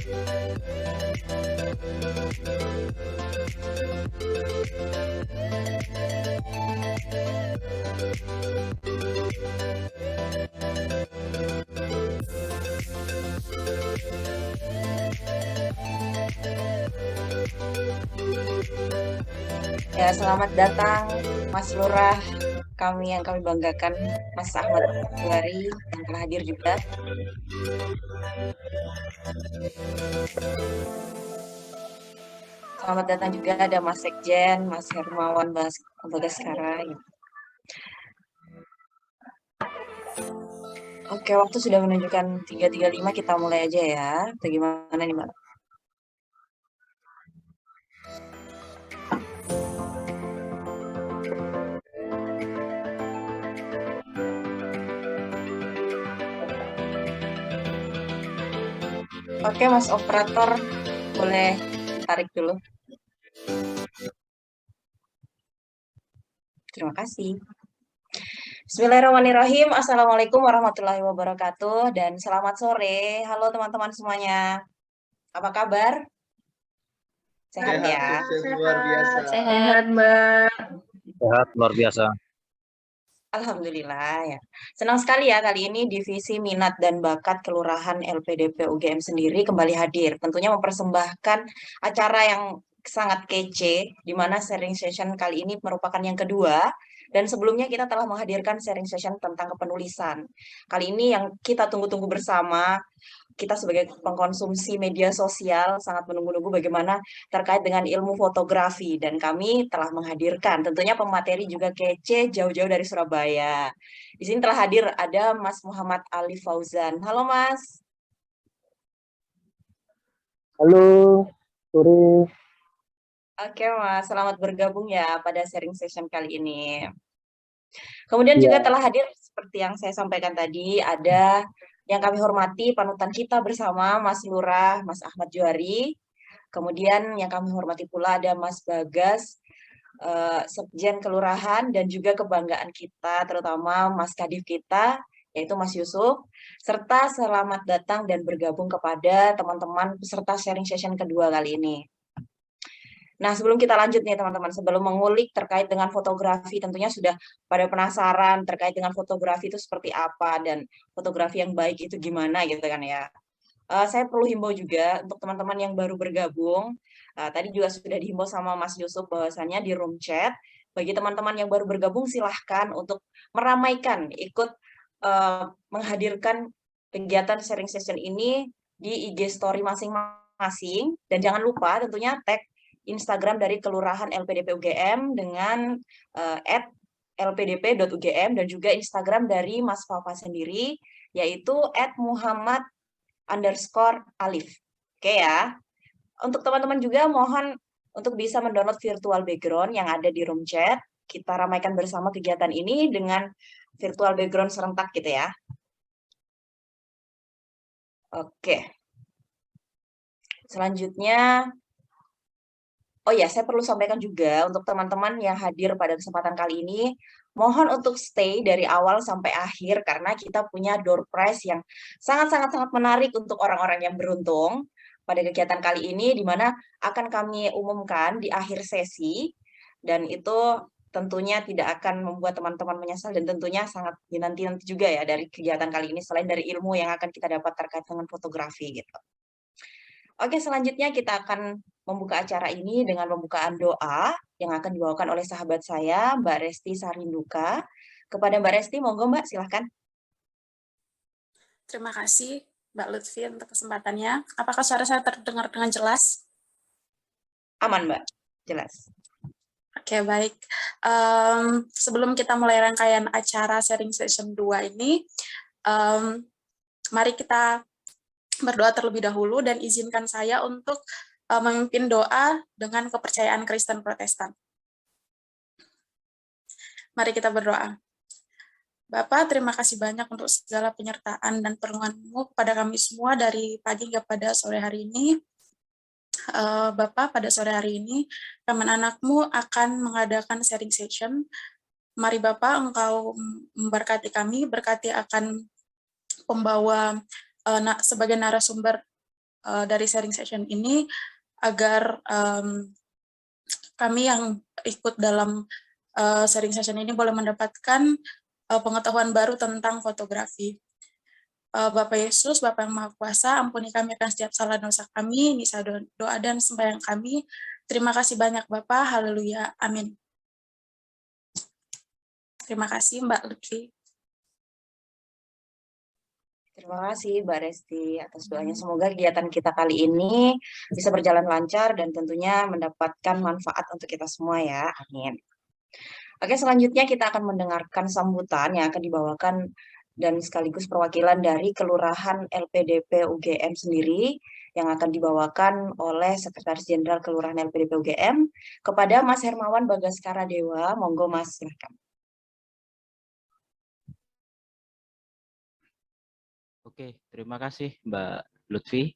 Ya, selamat datang Mas Lurah, kami yang kami banggakan, Mas Ahmad Juari yang telah hadir juga. Selamat datang juga ada Mas Sekjen, Mas Hermawan Bagaskara. Ya. Oke, waktu sudah menunjukkan 3.35, kita mulai aja ya. Bagaimana nih, Mbak? Oke, Mas Operator, boleh tarik dulu. Terima kasih. Bismillahirrahmanirrahim. Assalamualaikum warahmatullahi wabarakatuh. Dan selamat sore. Halo teman-teman semuanya. Apa kabar? Sehat Sehat, ya? sukses luar biasa. Sehat, Mbak. Sehat, luar biasa. Alhamdulillah ya. Senang sekali ya kali ini Divisi Minat dan Bakat Kelurahan LPDP UGM sendiri kembali hadir. Tentunya mempersembahkan acara yang sangat kece, di mana sharing session kali ini merupakan yang kedua. Dan sebelumnya kita telah menghadirkan sharing session tentang kepenulisan. Kali ini yang kita tunggu-tunggu bersama, kita sebagai pengkonsumsi media sosial sangat menunggu-nunggu bagaimana terkait dengan ilmu fotografi, dan kami telah menghadirkan tentunya pemateri juga kece jauh-jauh dari Surabaya. Di sini telah hadir ada Mas Muhammad Ali Fauzan. Halo Mas. Halo, sore. Oke Mas, selamat bergabung ya pada sharing session kali ini. Kemudian juga Ya, telah hadir seperti yang saya sampaikan tadi, ada yang kami hormati panutan kita bersama Mas Lurah, Mas Ahmad Juari. Kemudian yang kami hormati pula ada Mas Bagas, Sekjen Kelurahan, dan juga kebanggaan kita, terutama Mas Kadif kita, yaitu Mas Yusuf, serta selamat datang dan bergabung kepada teman-teman peserta sharing session kedua kali ini. Nah, sebelum kita lanjut nih teman-teman, sebelum mengulik terkait dengan fotografi, tentunya sudah pada penasaran terkait dengan fotografi itu seperti apa, dan fotografi yang baik itu gimana gitu kan ya. Saya perlu himbau juga untuk teman-teman yang baru bergabung. Tadi juga sudah dihimbau sama Mas Yusuf bahwasannya di room chat, bagi teman-teman yang baru bergabung silahkan untuk meramaikan, ikut menghadirkan kegiatan sharing session ini di IG story masing-masing. Dan jangan lupa tentunya tag Instagram dari Kelurahan LPDP UGM dengan @lpdp.ugm, dan juga Instagram dari Mas Fafa sendiri, yaitu @muhammad_alif. Oke ya. Untuk teman-teman juga mohon untuk bisa mendownload virtual background yang ada di room chat. Kita ramaikan bersama kegiatan ini dengan virtual background serentak gitu ya. Oke. Selanjutnya, oh ya, saya perlu sampaikan juga untuk teman-teman yang hadir pada kesempatan kali ini, mohon untuk stay dari awal sampai akhir karena kita punya door prize yang sangat-sangat menarik untuk orang-orang yang beruntung pada kegiatan kali ini, di mana akan kami umumkan di akhir sesi, dan itu tentunya tidak akan membuat teman-teman menyesal, dan tentunya sangat dinanti-nanti juga ya dari kegiatan kali ini, selain dari ilmu yang akan kita dapat terkait dengan fotografi gitu. Oke, selanjutnya kita akan membuka acara ini dengan pembukaan doa yang akan dibawakan oleh sahabat saya, Mbak Resti Sarinduka. Kepada Mbak Resti, monggo Mbak, silahkan. Terima kasih, Mbak Lutfi, untuk kesempatannya. Apakah suara saya terdengar dengan jelas? Aman, Mbak. Jelas. Oke, baik. Sebelum kita mulai rangkaian acara sharing session 2 ini, mari kita berdoa terlebih dahulu, dan izinkan saya untuk memimpin doa dengan kepercayaan Kristen Protestan. Mari kita berdoa. Bapak, terima kasih banyak untuk segala penyertaan dan perlindungan-Mu kepada kami semua dari pagi hingga pada sore hari ini. Bapak, pada sore hari ini, kami anak-Mu akan mengadakan sharing session. Mari Bapak, Engkau memberkati kami, berkati akan pembawa sebagai narasumber dari sharing session ini agar kami yang ikut dalam sharing session ini boleh mendapatkan pengetahuan baru tentang fotografi. Bapak Yesus, Bapak yang Maha Kuasa, ampuni kami akan setiap salah dosa kami, nisa doa dan sembahyang kami. Terima kasih banyak Bapak, haleluya, amin. Terima kasih Mbak Lutfi. Terima kasih Mbak Resti atas doanya. Semoga kegiatan kita kali ini bisa berjalan lancar dan tentunya mendapatkan manfaat untuk kita semua ya. Amin. Oke, selanjutnya kita akan mendengarkan sambutan yang akan dibawakan dan sekaligus perwakilan dari Kelurahan LPDP UGM sendiri yang akan dibawakan oleh Sekretaris Jenderal Kelurahan LPDP UGM kepada Mas Hermawan Bagaskara Dewa. Monggo Mas, silakan. Oke, terima kasih Mbak Lutfi.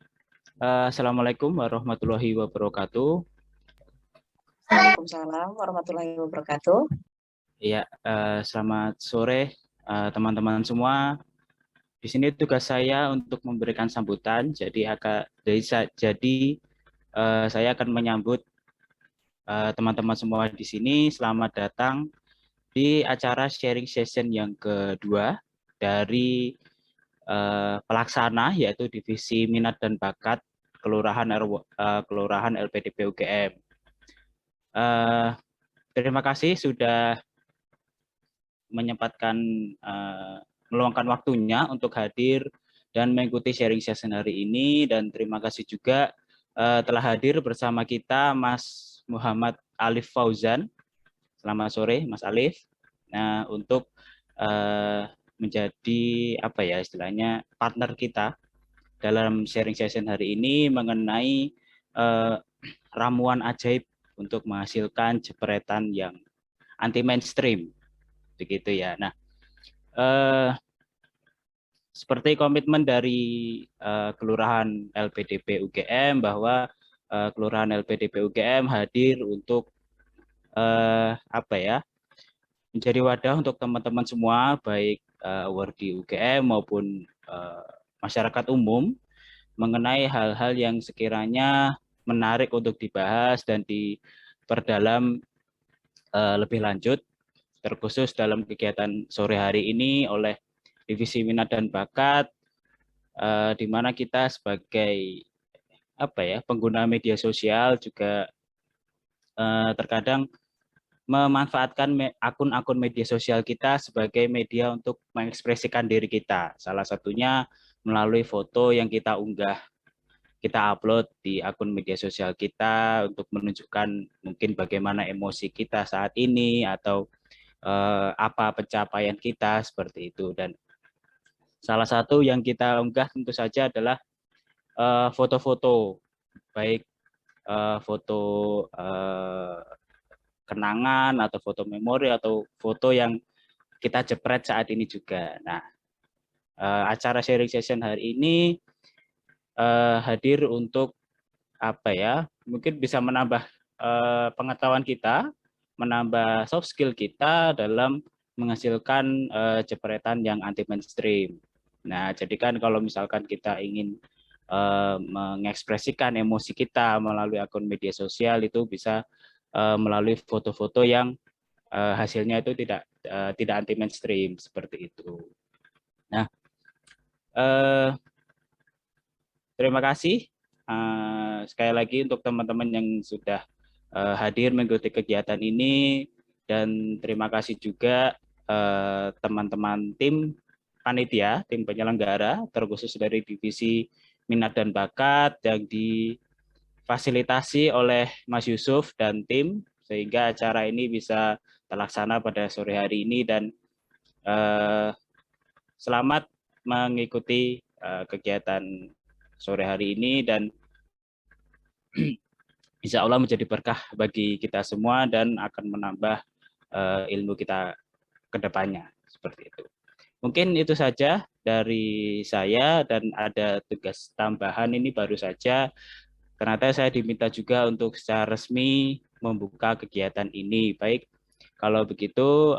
Assalamualaikum warahmatullahi wabarakatuh. Waalaikumsalam warahmatullahi wabarakatuh. Ya, selamat sore teman-teman semua. Di sini tugas saya untuk memberikan sambutan. Jadi saya akan menyambut teman-teman semua di sini. Selamat datang di acara sharing session yang kedua dari pelaksana, yaitu Divisi Minat dan Bakat Kelurahan LPDP UGM. Terima kasih sudah menyempatkan meluangkan waktunya untuk hadir dan mengikuti sharing session hari ini, dan terima kasih juga telah hadir bersama kita Mas Muhammad Alif Fauzan. Selamat sore Mas Alif. Nah, untuk menjadi apa ya istilahnya partner kita dalam sharing session hari ini mengenai ramuan ajaib untuk menghasilkan jepretan yang anti mainstream, begitu ya. Nah, seperti komitmen dari Kelurahan LPDP UGM bahwa Kelurahan LPDP UGM hadir untuk menjadi wadah untuk teman-teman semua, baik wardi UGM maupun masyarakat umum, mengenai hal-hal yang sekiranya menarik untuk dibahas dan diperdalam lebih lanjut, terkhusus dalam kegiatan sore hari ini oleh Divisi Minat dan Bakat, di mana kita sebagai pengguna media sosial juga terkadang memanfaatkan akun-akun media sosial kita sebagai media untuk mengekspresikan diri kita. Salah satunya melalui foto yang kita unggah, kita upload di akun media sosial kita untuk menunjukkan mungkin bagaimana emosi kita saat ini atau apa pencapaian kita, seperti itu. Dan salah satu yang kita unggah tentu saja adalah foto-foto, baik foto kenangan atau foto memori atau foto yang kita jepret saat ini juga. Nah, acara sharing session hari ini hadir untuk mungkin bisa menambah pengetahuan kita, menambah soft skill kita dalam menghasilkan jepretan yang anti mainstream. Nah, jadi kan kalau misalkan kita ingin mengekspresikan emosi kita melalui akun media sosial, itu bisa melalui foto-foto yang hasilnya itu tidak anti mainstream, seperti itu. Nah, terima kasih sekali lagi untuk teman-teman yang sudah hadir mengikuti kegiatan ini, dan terima kasih juga teman-teman tim panitia, tim penyelenggara, terkhusus dari Divisi Minat dan Bakat yang difasilitasi oleh Mas Yusuf dan tim, sehingga acara ini bisa terlaksana pada sore hari ini. Dan selamat mengikuti kegiatan sore hari ini, dan insya Allah menjadi berkah bagi kita semua dan akan menambah ilmu kita ke depannya, seperti itu. Mungkin itu saja dari saya, dan ada tugas tambahan ini baru saja. Ternyata saya diminta juga untuk secara resmi membuka kegiatan ini. Baik, kalau begitu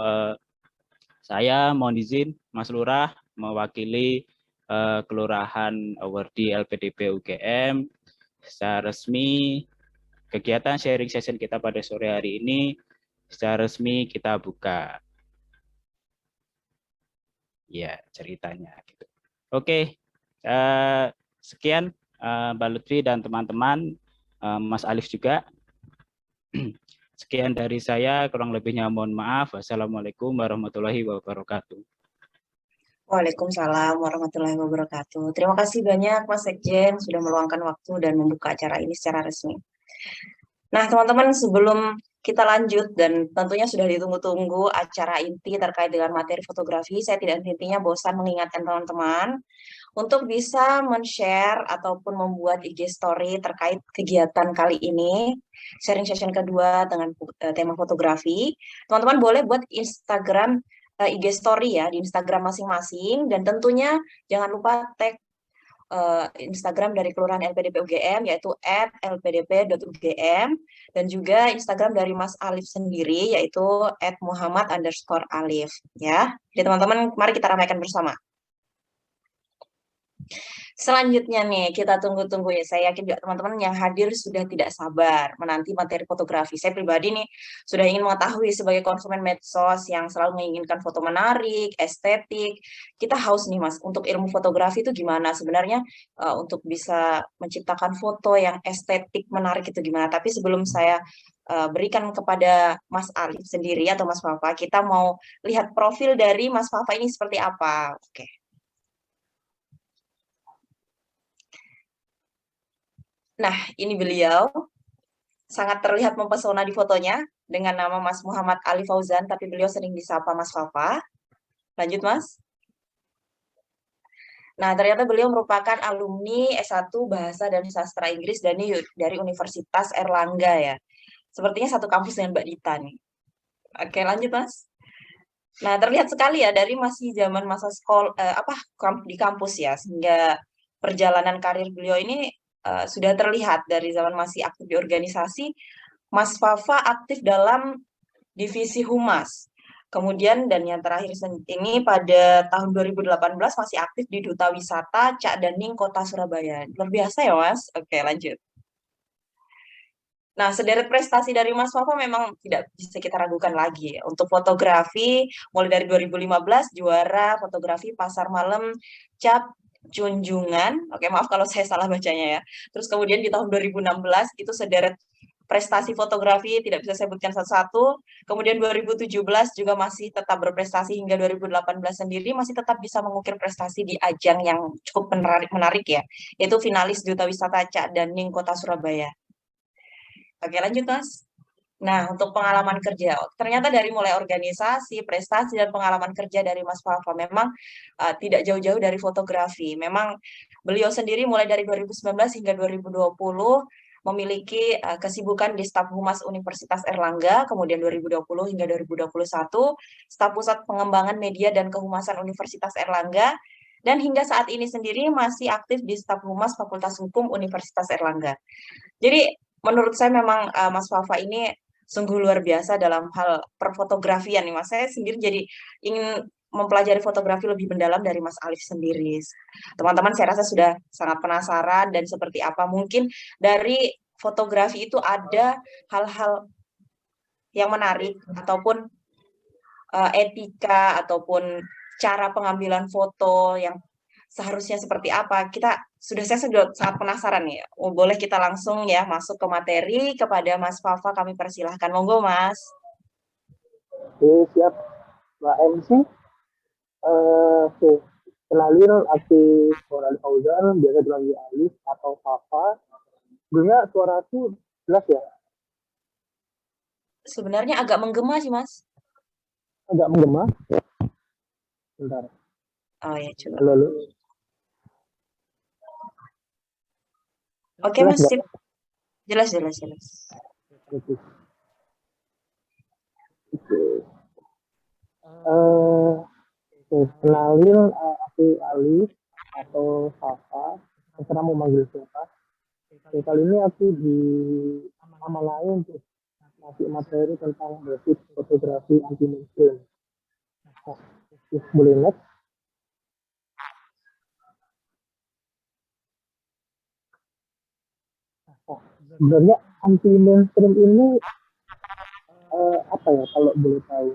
saya mohon izin Mas Lurah mewakili Kelurahan Wardi LPDP UGM, secara resmi kegiatan sharing session kita pada sore hari ini secara resmi kita buka. Ya, ceritanya gitu. Oke, sekian Mbak Lutfi dan teman-teman, Mas Alif juga. Sekian dari saya, kurang lebihnya mohon maaf. Wassalamualaikum warahmatullahi wabarakatuh. Waalaikumsalam warahmatullahi wabarakatuh. Terima kasih banyak Mas Sekjen sudah meluangkan waktu dan membuka acara ini secara resmi. Nah, teman-teman, sebelum kita lanjut dan tentunya sudah ditunggu-tunggu acara inti terkait dengan materi fotografi, saya tidak henti-hentinya bosan mengingatkan teman-teman untuk bisa men-share ataupun membuat IG story terkait kegiatan kali ini, sharing session kedua dengan tema fotografi. Teman-teman boleh buat Instagram IG story ya di Instagram masing-masing, dan tentunya jangan lupa tag Instagram dari Kelurahan LPDP UGM yaitu @lpdp.ugm, dan juga Instagram dari Mas Alif sendiri yaitu @muhammad_alif ya. Jadi teman-teman, mari kita ramaikan bersama. Selanjutnya nih, kita tunggu-tunggu ya. Saya yakin juga teman-teman yang hadir sudah tidak sabar menanti materi fotografi. Saya pribadi nih sudah ingin mengetahui sebagai konsumen medsos yang selalu menginginkan foto menarik, estetik. Kita haus nih Mas, untuk ilmu fotografi itu gimana sebenarnya untuk bisa menciptakan foto yang estetik, menarik itu gimana. Tapi sebelum saya berikan kepada Mas Alif sendiri atau Mas Fafa, kita mau lihat profil dari Mas Fafa ini seperti apa. Oke. Nah, ini beliau sangat terlihat mempesona di fotonya dengan nama Mas Muhammad Ali Fauzan, tapi beliau sering disapa Mas Fafa. Lanjut, Mas. Nah, ternyata beliau merupakan alumni S1 Bahasa dan Sastra Inggris dari Universitas Erlangga ya. Sepertinya satu kampus dengan Mbak Dita nih. Oke, lanjut, Mas. Nah, terlihat sekali ya dari masih zaman masa sekolah di kampus ya, sehingga perjalanan karir beliau ini sudah terlihat dari zaman masih aktif di organisasi. Mas Fafa aktif dalam divisi humas. Kemudian dan yang terakhir ini pada tahun 2018 masih aktif di Duta Wisata Cak Daning Kota Surabaya. Luar biasa ya Mas. Oke, lanjut. Nah, sederet prestasi dari Mas Fafa memang tidak bisa kita ragukan lagi. Untuk fotografi, mulai dari 2015 juara fotografi Pasar Malam Cap Junjungan. Oke, maaf kalau saya salah bacanya ya. Terus kemudian di tahun 2016 itu sederet prestasi fotografi, tidak bisa saya sebutkan satu-satu. Kemudian 2017 juga masih tetap berprestasi hingga 2018 sendiri masih tetap bisa mengukir prestasi di ajang yang cukup menarik ya, yaitu finalis Duta Wisata Cak Daning Kota Surabaya. Oke, lanjut Mas. Nah, untuk pengalaman kerja, ternyata dari mulai organisasi, prestasi, dan pengalaman kerja dari Mas Fafa memang tidak jauh-jauh dari fotografi. Memang beliau sendiri mulai dari 2019 hingga 2020 memiliki kesibukan di staf humas Universitas Erlangga, kemudian 2020 hingga 2021, staf pusat pengembangan media dan kehumasan Universitas Erlangga, dan hingga saat ini sendiri masih aktif di staf humas Fakultas Hukum Universitas Erlangga. Jadi, menurut saya memang Mas Fafa ini sungguh luar biasa dalam hal perfotografian nih Mas. Saya sendiri jadi ingin mempelajari fotografi lebih mendalam dari Mas Alif sendiri. Teman-teman saya rasa sudah sangat penasaran dan seperti apa mungkin dari fotografi itu ada hal-hal yang menarik ataupun etika ataupun cara pengambilan foto yang seharusnya seperti apa. Saya sudah sangat penasaran nih. Boleh kita langsung ya masuk ke materi kepada Mas Fafa, kami persilahkan. Monggo Mas. Oke, siap Mbak MC. Oke. Kenalin, aku Ali Fauzan, biasa dipanggil Alif atau Fafa. Sebelumnya suara aku jelas ya? Sebenarnya agak menggema sih Mas. Agak menggema. Bentar. Oh ya, coba. Halo. Oke Mas, sip. Jelas. Oke. Kenalin, aku Alif atau Fafa. Terserah mau manggil siapa. Kali ini aku diamanai untuk ngasih materi tentang basic fotografi anti mainstream. Boleh next? Sebenarnya anti mainstream ini apa ya kalau boleh tahu?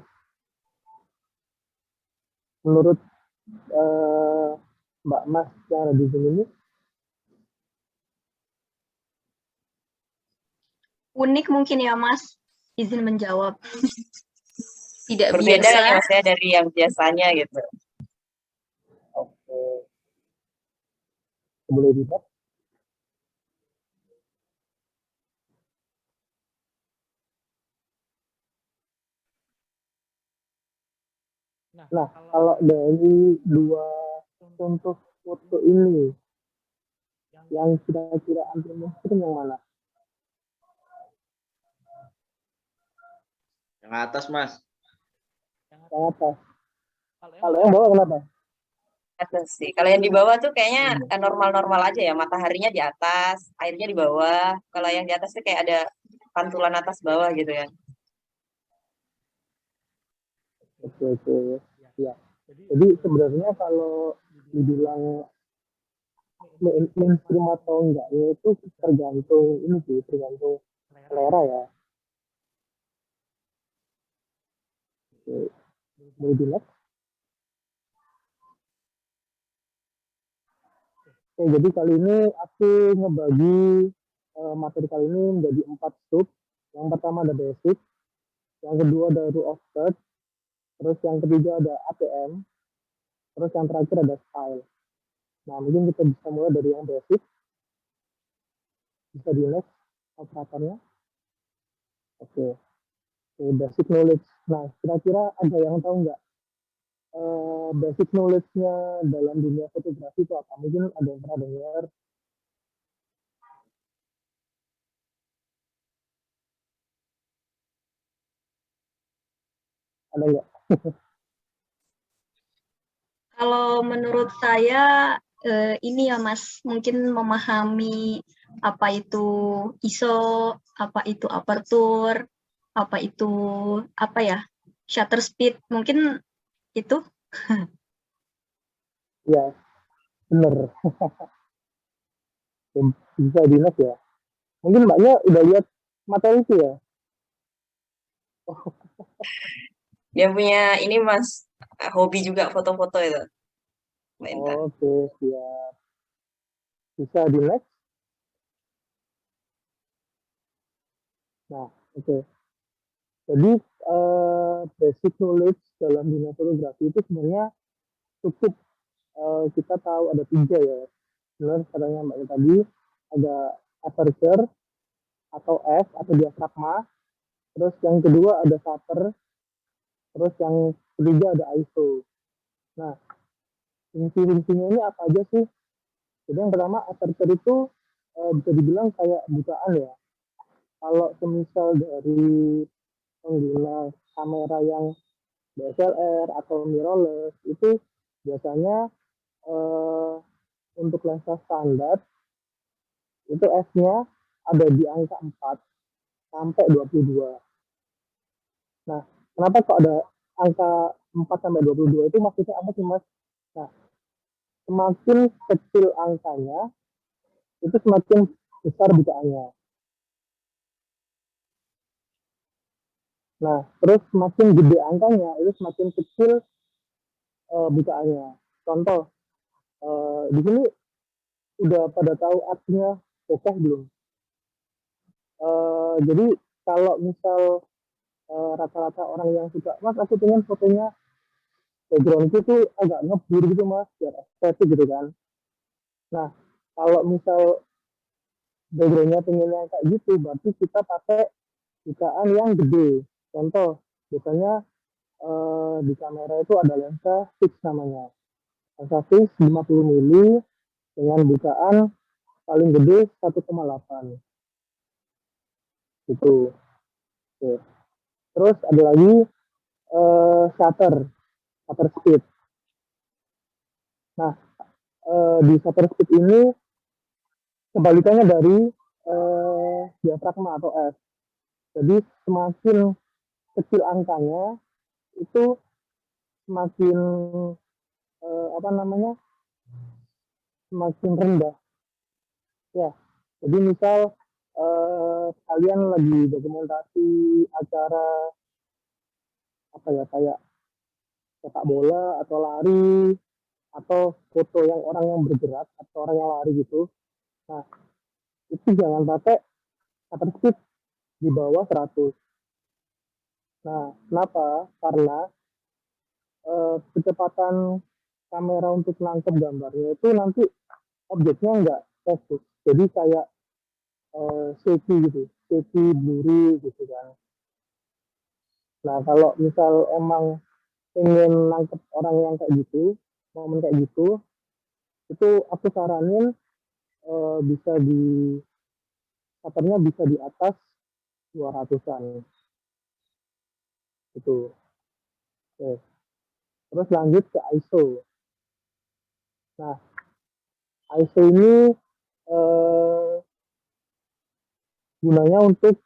Menurut Mbak Mas yang ada di sini ini, Unik mungkin ya Mas, izin menjawab. Tidak Berbeda kan ya biasa. Mas ya dari yang biasanya gitu. oke, boleh dilihat. Nah, kalau dari dua contoh foto ini, yang kira-kira anti mainstream yang mana? Yang atas, Mas. Yang atas. Kalau yang bawah kenapa? Atas sih. Kalau yang di bawah tuh kayaknya normal-normal aja ya. Mataharinya di atas, airnya di bawah. Kalau yang di atas tuh kayak ada pantulan atas bawah gitu ya. Oke. Ya. Jadi sebenarnya kalau dibilang mainstream atau enggaknya itu tergantung ini sih, tergantung selera ya. Oke. Boleh dilihat. Oke, jadi kali ini aku ngebagi materi kali ini menjadi 4 sub. Yang pertama ada basic, yang kedua ada rule of third, terus yang ketiga ada ATM, terus yang terakhir ada style. Nah, mungkin kita bisa mulai dari yang basic. Bisa di next operatornya. Oke, basic knowledge. Nah, kira-kira ada yang tahu nggak basic knowledge-nya dalam dunia fotografi itu apa? Mungkin ada yang pernah dengar. Ada nggak? Kalau menurut saya ini ya Mas, mungkin memahami apa itu ISO, apa itu aperture, apa itu apa ya, shutter speed, mungkin itu. Ya, bener. Bisa di next ya. Mungkin mbaknya udah lihat materi itu ya? Dia punya ini Mas, hobi juga foto-foto itu. Mbak Intan. Oke, siap. Bisa di next. Nah, oke. Jadi basic knowledge dalam dunia fotografi itu sebenarnya cukup kita tahu ada 3 ya. Benar katanya mbaknya tadi, ada aperture atau F atau diafragma, terus yang kedua ada shutter, terus yang ketiga ada ISO. Nah, fungsi-fungsinya ini apa aja sih? Jadi yang pertama aperture itu bisa dibilang kayak bukaan ya. Kalau semisal dari pengguna kamera yang DSLR atau mirrorless itu biasanya untuk lensa standar itu F-nya ada di angka 4 sampai 22. Nah, kenapa kok ada angka 4 sampai 22 itu maksudnya apa sih Mas? Nah, semakin kecil angkanya itu semakin besar bukaannya. Nah, terus semakin gede angkanya itu semakin kecil bukaannya. Contoh, di sini udah pada tahu artinya bokeh belum? Jadi kalau misal rata-rata orang yang suka, Mas aku pengen fotonya background itu agak ngeblur gitu Mas, biar estetik gitu kan. Nah, kalau misal backgroundnya pengennya kayak gitu, berarti kita pakai bukaan yang gede. Contoh, biasanya di kamera itu ada lensa fix namanya. Lensa fix 50 mili dengan bukaan paling gede 1,8. Gitu. Oke. Terus ada lagi shutter speed. Nah, di shutter speed ini kebalikannya dari diafragma atau F. Jadi semakin kecil angkanya itu semakin apa namanya semakin rendah. Ya, jadi misal kalian lagi dokumentasi acara apa ya, kayak sepak bola atau lari atau foto yang orang yang bergerak atau orang yang lari gitu. Nah, itu jangan pakai shutter speed di bawah 100. Nah, kenapa? Karena kecepatan kamera untuk nangkep gambarnya itu nanti objeknya nggak fokus. Jadi kayak shaky gitu, shaky, blurry gitu kan. Nah, kalau misal emang pengen nangkep orang yang kayak gitu, momen kayak gitu, itu aku saranin bisa di shutternya bisa di atas 200-an itu. Oke. Terus lanjut ke ISO. Nah, ISO ini gunanya untuk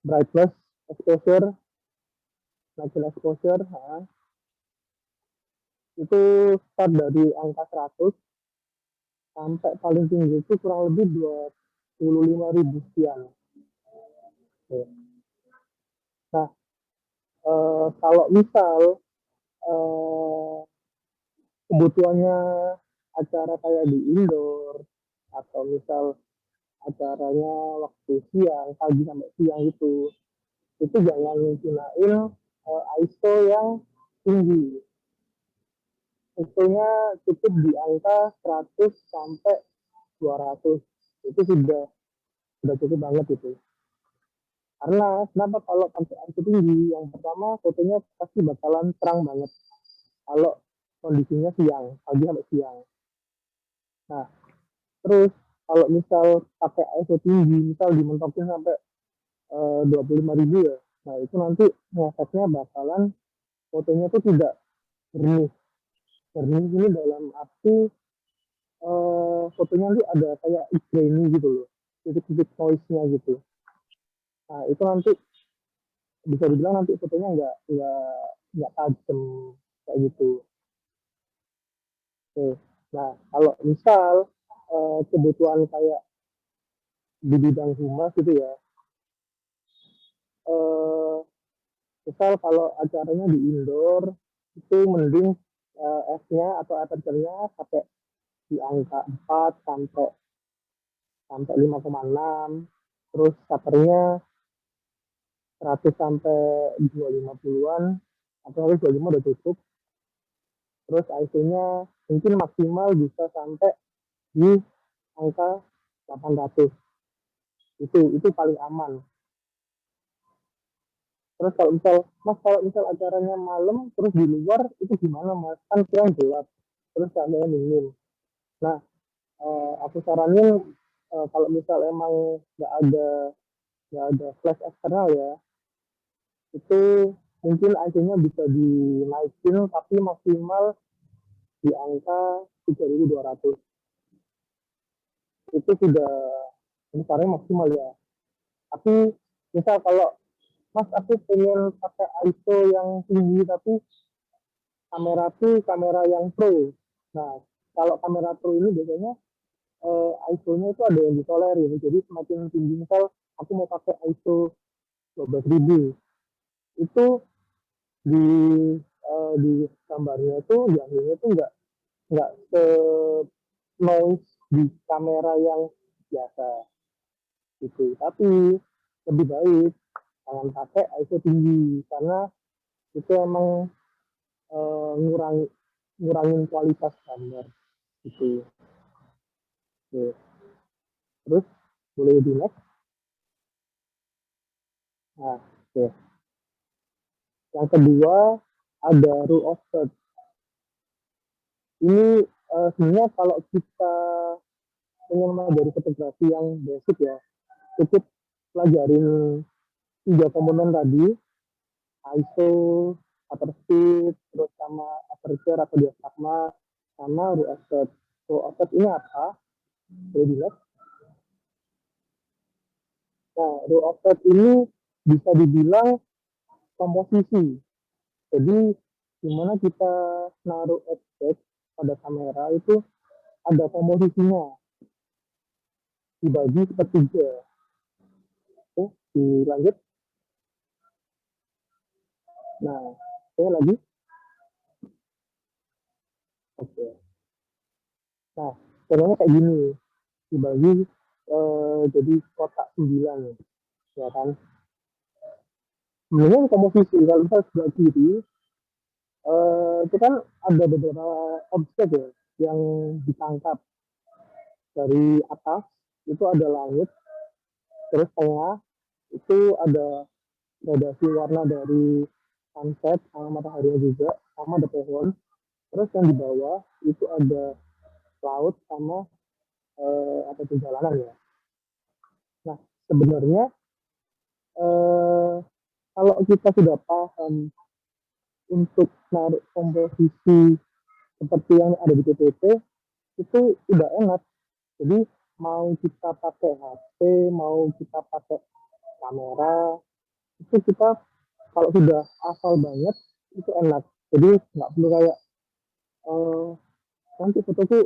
brightness, exposure, natural exposure. Nah, itu start dari angka 100 sampai paling tinggi itu kurang lebih 25.000 sekian. Oke. Nah, kalau misal kebutuhannya acara kayak di indoor atau misal acaranya waktu siang, pagi sampai siang itu jangan gunain ISO yang tinggi. ISO-nya cukup di angka 100 sampai 200. Itu sudah cukup banget itu. Karena kenapa kalau pakai ISO tinggi? Yang pertama fotonya pasti bakalan terang banget. Kalau kondisinya siang, pagi sampai siang. Nah, terus kalau misal pakai ISO tinggi, misal dimentokin sampai 25.000 ya, nah itu nanti efeknya bakalan fotonya itu tidak jernih. Jernih ini dalam arti fotonya nanti ada kayak grainy gitu loh, titik-titik noise-nya gitu. Nah itu nanti bisa dibilang nanti fotonya nggak tajam kayak gitu. Oke. Nah kalau misal kebutuhan kayak di bidang humas gitu ya, misal kalau acaranya di indoor itu mending F-nya atau aperture-nya pakai di angka 4 sampai 5,6, terus shutternya 100 sampai 250-an atau 125 udah cukup. Terus ISO-nya mungkin maksimal bisa sampai di angka 800. Itu paling aman. Terus kalau misal acaranya malam terus di luar itu gimana Mas? Kan kurang gelap. Terus cahayanya minim. Nah, aku saranin kalau misal emang nggak ada flash eksternal ya, itu mungkin ISO-nya bisa dinaikin tapi maksimal di angka 3.200. Itu sudah besarnya maksimal ya. Tapi misal kalau Mas aku pengen pakai ISO yang tinggi tapi kamera tuh kamera yang pro. Nah, kalau kamera pro ini biasanya ISO-nya itu ada yang ditolerir. Jadi semakin tinggi, misal aku mau pakai ISO 12.000, itu di di gambarnya itu di hasilnya itu nggak se noise di kamera yang biasa gitu. Tapi lebih baik jangan pakai ISO tinggi karena itu emang ngurangin kualitas gambar gitu. Oke. Terus boleh di next. Nah, oke. Yang kedua ada rule of third. Ini sebenarnya kalau kita ingin dari fotografi yang basic ya, cukup pelajarin 3 komponen tadi, ISO, shutter speed, terus sama aperture atau diafragma, sama rule of third. Rule of third ini apa? Boleh dilihat. Nah, rule of third ini bisa dibilang komposisi. Jadi gimana kita naruh objek pada kamera itu ada komposisinya dibagi sepertiga. Dilanjut. Nah, saya lagi. Oke. Nah, caranya kayak gini, dibagi jadi kotak 9, ya kan. Sebenarnya komposisi kalau kita sebelah kiri itu kan ada beberapa objek ya yang ditangkap dari atas, itu ada langit, terus tengah itu ada gradasi warna dari sunset sama matahari juga, sama ada pohon. Terus yang di bawah itu ada laut sama apa itu jalanan ya. Nah, sebenarnya kalau kita sudah paham untuk naruh komposisi seperti yang ada di PPT, itu udah enak. Jadi mau kita pakai HP, mau kita pakai kamera, itu kita kalau sudah hafal banget itu enak. Jadi nggak perlu kayak nanti fotoku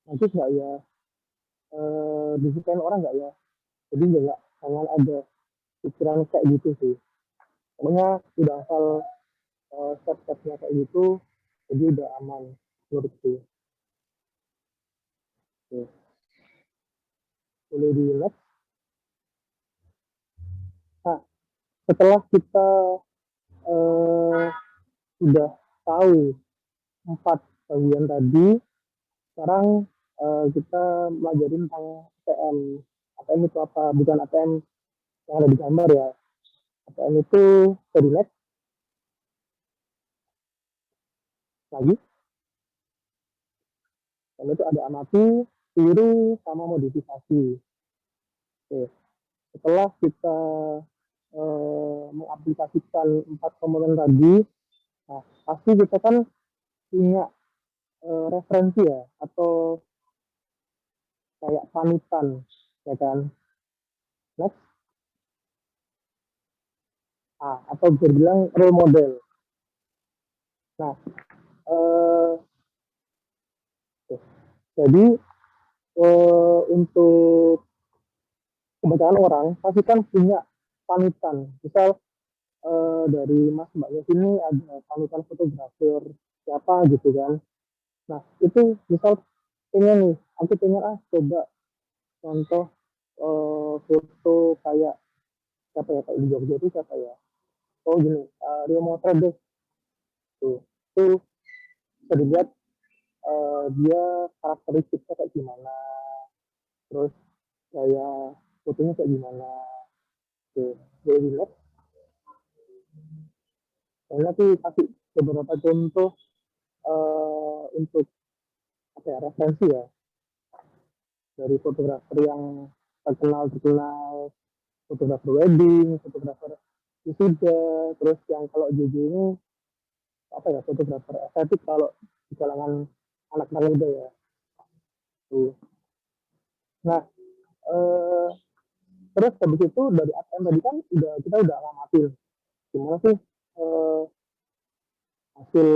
nanti nggak ya, disukain orang nggak ya. Jadi jangan ada pikiran kayak gitu sih. Pokoknya udah hafal step-stepnya kayak gitu, jadi udah aman menurutku. Oke. Boleh di next. Nah, setelah kita sudah tahu 4 bagian tadi, sekarang kita belajarin tentang ATM. ATM itu apa? Bukan ATM yang ada di gambar ya. ATM itu dari next lagi. Dan itu ada amati, tiru, sama modifikasi. Oke. Setelah kita mengaplikasikan 4 komponen tadi, nah pasti kita kan punya referensi ya, atau kayak panutan, ya kan? Next. Nah, atau bisa dibilang role model. Nah, jadi untuk kebanyakan orang pasti kan punya panutan. Misal dari Mas Mbaknya sini ada panutan fotografer siapa gitu kan. Nah, itu misal pengen nih, aku pengen coba contoh foto kayak siapa ya, kayak di Jogja itu siapa ya. Oh gini, Rio Motret deh. Tuh bisa dilihat dia karakteristiknya kayak gimana, terus kayak fotonya kayak gimana. Tuh, boleh dilihat. Saya nanti kasih beberapa contoh untuk apa ya, referensi ya dari fotografer yang terkenal, fotografer wedding, fotografer wisuda, terus yang kalau JJ ini apa ya, fotografer estetik kalau di kalangan anak-anak muda ya. Tuh. Nah, terus habis itu dari ATM tadi kan kita udah ngamatin gimana sih hasil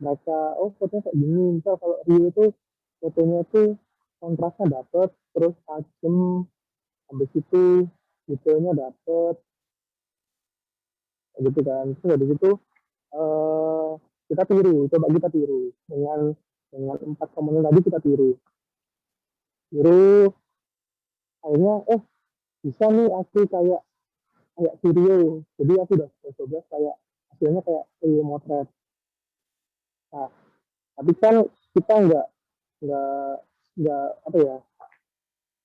mereka. Oh, fotonya kayak gini. Misal kalau Rio itu fotonya itu kontrasnya dapet, terus tajam, habis itu detailnya dapet, gitu kan. Terus habis itu kita coba kita tiru dengan 4 komponen tadi, kita tiru akhirnya bisa nih aku kayak video. Jadi aku udah coba kayak hasilnya kayak video motret. Nah, tapi kan kita nggak apa ya,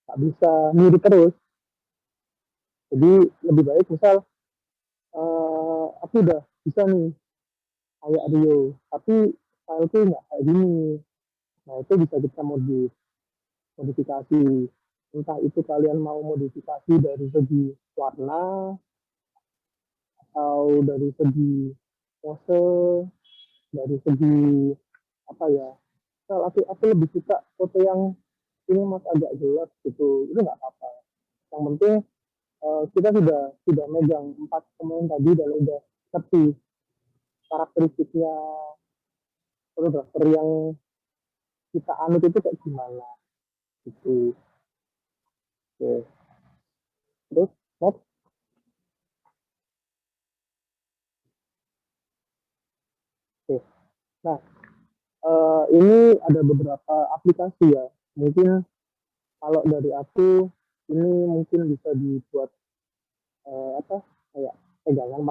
nggak bisa mirip terus. Jadi lebih baik misal aku udah bisa nih kayak Rio, tapi style tuh nggak kayak gini. Nah, itu bisa kita modifikasi. Entah itu kalian mau modifikasi dari segi warna, atau dari segi pose, dari segi apa ya. Misal aku lebih suka foto yang ini mas agak gelap gitu, itu nggak apa-apa. Yang penting kita sudah megang 4 komponen tadi dan udah ngerti karakteristiknya fotografer yang kita anut itu kayak gimana gitu. Oke. Terus next. Nah, ini ada beberapa aplikasi ya. Mungkin kalau dari aku ini mungkin bisa dibuat apa kayak pegangan.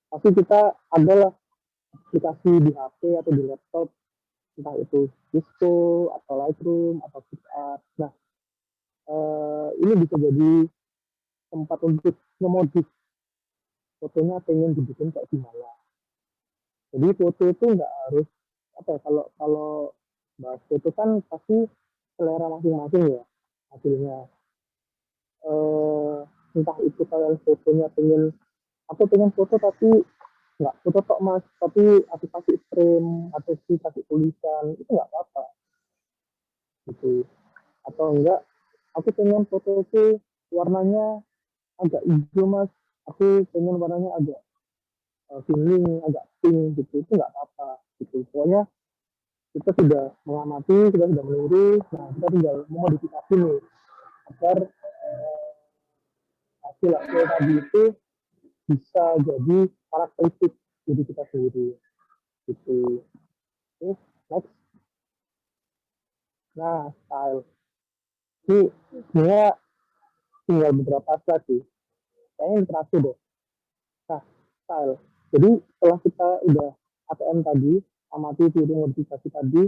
Pasti kita adalah aplikasi di HP atau di laptop, entah itu Disco atau Lightroom atau PicsArt. Nah, ini bisa jadi tempat untuk ngemodif fotonya pengen dibikin kayak gimana. Jadi foto itu nggak harus apa ya, kalau kalau bahas foto kan pasti selera masing-masing ya hasilnya. Entah itu kalian fotonya pengen, aku pengen foto tapi nggak foto tok mas, tapi aku kasih frame atau kasih tulisan, itu nggak apa-apa gitu. Atau enggak, aku pengen foto itu warnanya agak hijau mas, aku pengen warnanya agak kuning, agak pink gitu, itu nggak apa-apa gitu. Pokoknya kita sudah mengamati, kita sudah meniru, nah kita tinggal memodifikasi nih agar hasil hasil tadi itu bisa jadi karakteristik diri kita sendiri gitu. Oke, next. Nah, style ini sebenarnya tinggal beberapa slide sih, kayaknya yang terakhir deh. Nah, style, jadi setelah kita udah ATM tadi, amati tiru modifikasi tadi,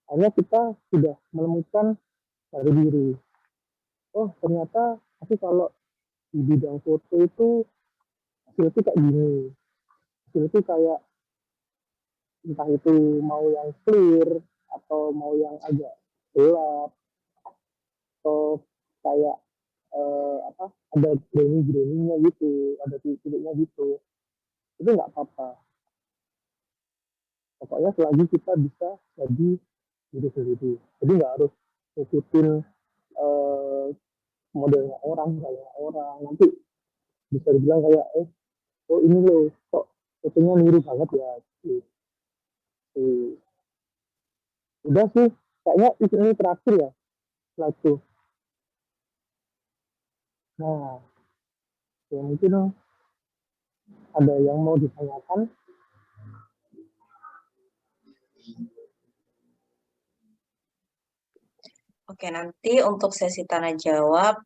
akhirnya kita sudah menemukan dari diri, oh ternyata aku kalau di bidang foto itu hasil itu kayak gini, hasil itu kayak entah itu mau yang clear atau mau yang agak gelap atau kayak apa ada grainy-grainy-nya gitu, ada titik-titiknya gitu, itu nggak apa-apa. Pokoknya selagi kita bisa jadi diri sendiri. Jadi nggak harus ngikutin modelnya orang, kayak orang. Nanti bisa dibilang kayak, oh ini loh, kok fotonya niru banget ya. Gitu. Udah sih, kayaknya ini terakhir ya, slide tuh. Nah, ya mungkin ada yang mau ditanyakan. Oke, nanti untuk sesi tanya jawab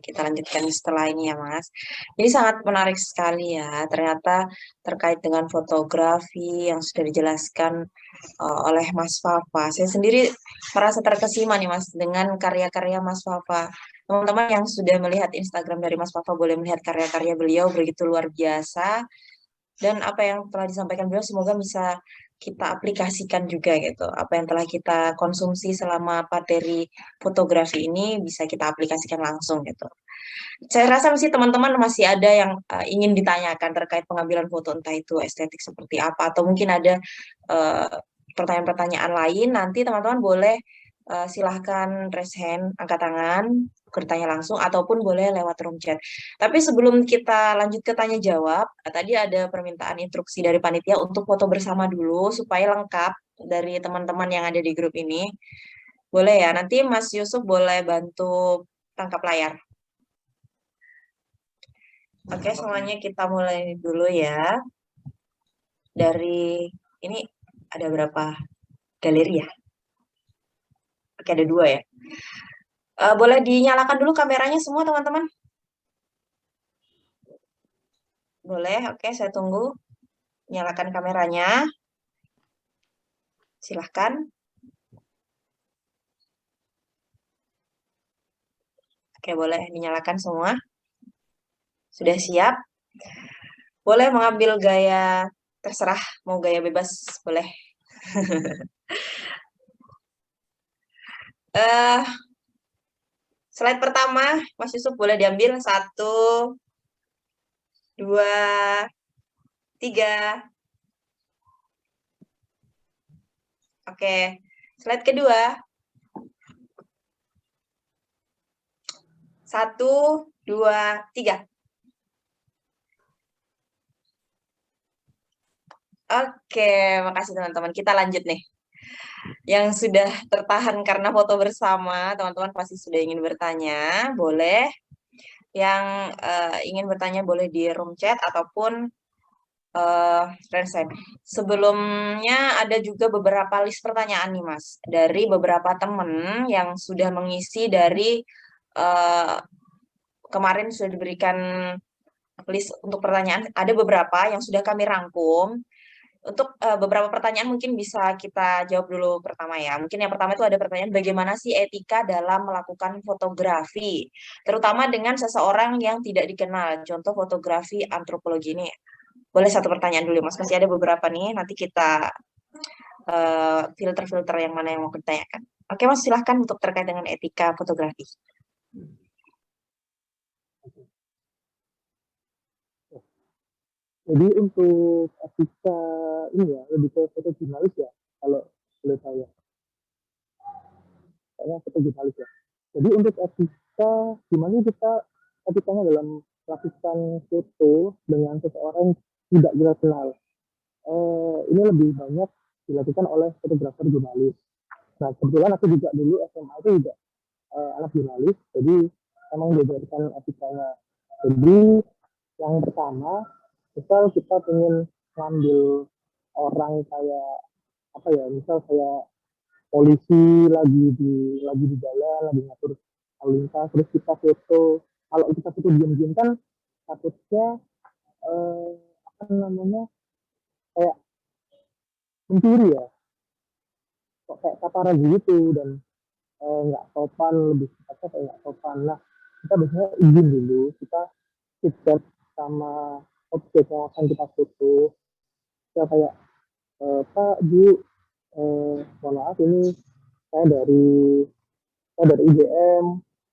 kita lanjutkan setelah ini ya, Mas. Jadi sangat menarik sekali ya, ternyata terkait dengan fotografi yang sudah dijelaskan oleh Mas Fafa. Saya sendiri merasa terkesima nih, Mas, dengan karya-karya Mas Fafa. Teman-teman yang sudah melihat Instagram dari Mas Fafa boleh melihat karya-karya beliau begitu luar biasa. Dan apa yang telah disampaikan beliau semoga bisa kita aplikasikan juga gitu. Apa yang telah kita konsumsi selama materi fotografi ini bisa kita aplikasikan langsung gitu. Saya rasa mesti teman-teman masih ada yang ingin ditanyakan terkait pengambilan foto, entah itu estetik seperti apa atau mungkin ada pertanyaan-pertanyaan lain. Nanti teman-teman boleh silahkan raise hand, angkat tangan, bertanya langsung, ataupun boleh lewat room chat. Tapi sebelum kita lanjut ke tanya jawab, tadi ada permintaan instruksi dari panitia untuk foto bersama dulu, supaya lengkap dari teman-teman yang ada di grup ini. Boleh ya, nanti Mas Yusuf boleh bantu tangkap layar. Oke, semuanya kita mulai dulu ya. Dari, ini ada berapa galeri ya? Oke, ada 2 ya. Boleh dinyalakan dulu kameranya semua, teman-teman? Boleh, oke, saya tunggu. Nyalakan kameranya. Silahkan. Oke, boleh dinyalakan semua. Sudah siap? Boleh mengambil gaya, terserah, mau gaya bebas, boleh. Slide pertama, Mas Yusuf boleh diambil. 1, 2, 3. Oke, slide kedua. 1, 2, 3. Oke, makasih teman-teman. Kita lanjut nih. Yang sudah tertahan karena foto bersama, teman-teman pasti sudah ingin bertanya, boleh. Yang ingin bertanya boleh di room chat ataupun Rensen. Sebelumnya ada juga beberapa list pertanyaan nih Mas dari beberapa teman yang sudah mengisi dari eh, kemarin sudah diberikan list untuk pertanyaan. Ada beberapa yang sudah kami rangkum. Untuk beberapa pertanyaan mungkin bisa kita jawab dulu pertama ya. Mungkin yang pertama itu ada pertanyaan bagaimana sih etika dalam melakukan fotografi, terutama dengan seseorang yang tidak dikenal. Contoh fotografi antropologi ini. Boleh satu pertanyaan dulu Mas. Masih ada beberapa nih. Nanti kita filter-filter yang mana yang mau ditanyakan. Oke Mas, silahkan untuk terkait dengan etika fotografi. Jadi untuk etika ini ya lebih ke foto jurnalis ya, kalau boleh saya. Kayaknya foto jurnalis ya. Jadi untuk etika, gimana kita etikanya dalam melakukan foto dengan seseorang yang tidak kita kenal. Ini lebih banyak dilakukan oleh fotografer jurnalis. Nah kebetulan aku juga dulu SMA itu juga anak jurnalis, jadi emang diajarkan etikanya. Jadi yang pertama, misal kita pengen ngambil orang kayak apa ya, misal kayak polisi lagi di jalan, lagi ngatur lalu lintas, terus kita foto. Kalau kita foto diam-diam kan takutnya eh, apa namanya kayak mencuri ya, kok kayak paparazi gitu dan nggak sopan, lebih tepatnya kayak nggak sopan. Nah kita biasanya izin dulu, kita feedback sama objek yang akan kita foto. Kita kayak Pak Bu, mohon maaf ini saya dari IGM,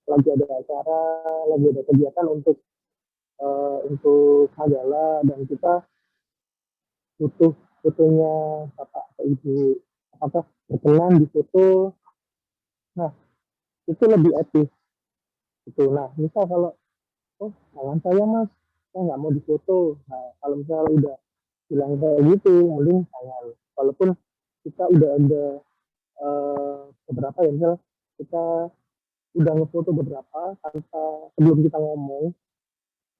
lagi ada acara, lagi ada kegiatan untuk majalah dan kita butuh fotonya bapak atau ibu, apakah berkenan di foto. Nah itu lebih etis itu. Nah misal kalau jangan saya mas, saya nggak mau difoto. Nah kalau misalnya udah bilang kayak gitu, mending jangan. Walaupun kita udah ada beberapa ya, misal kita udah ngefoto beberapa tanpa sebelum kita ngomong,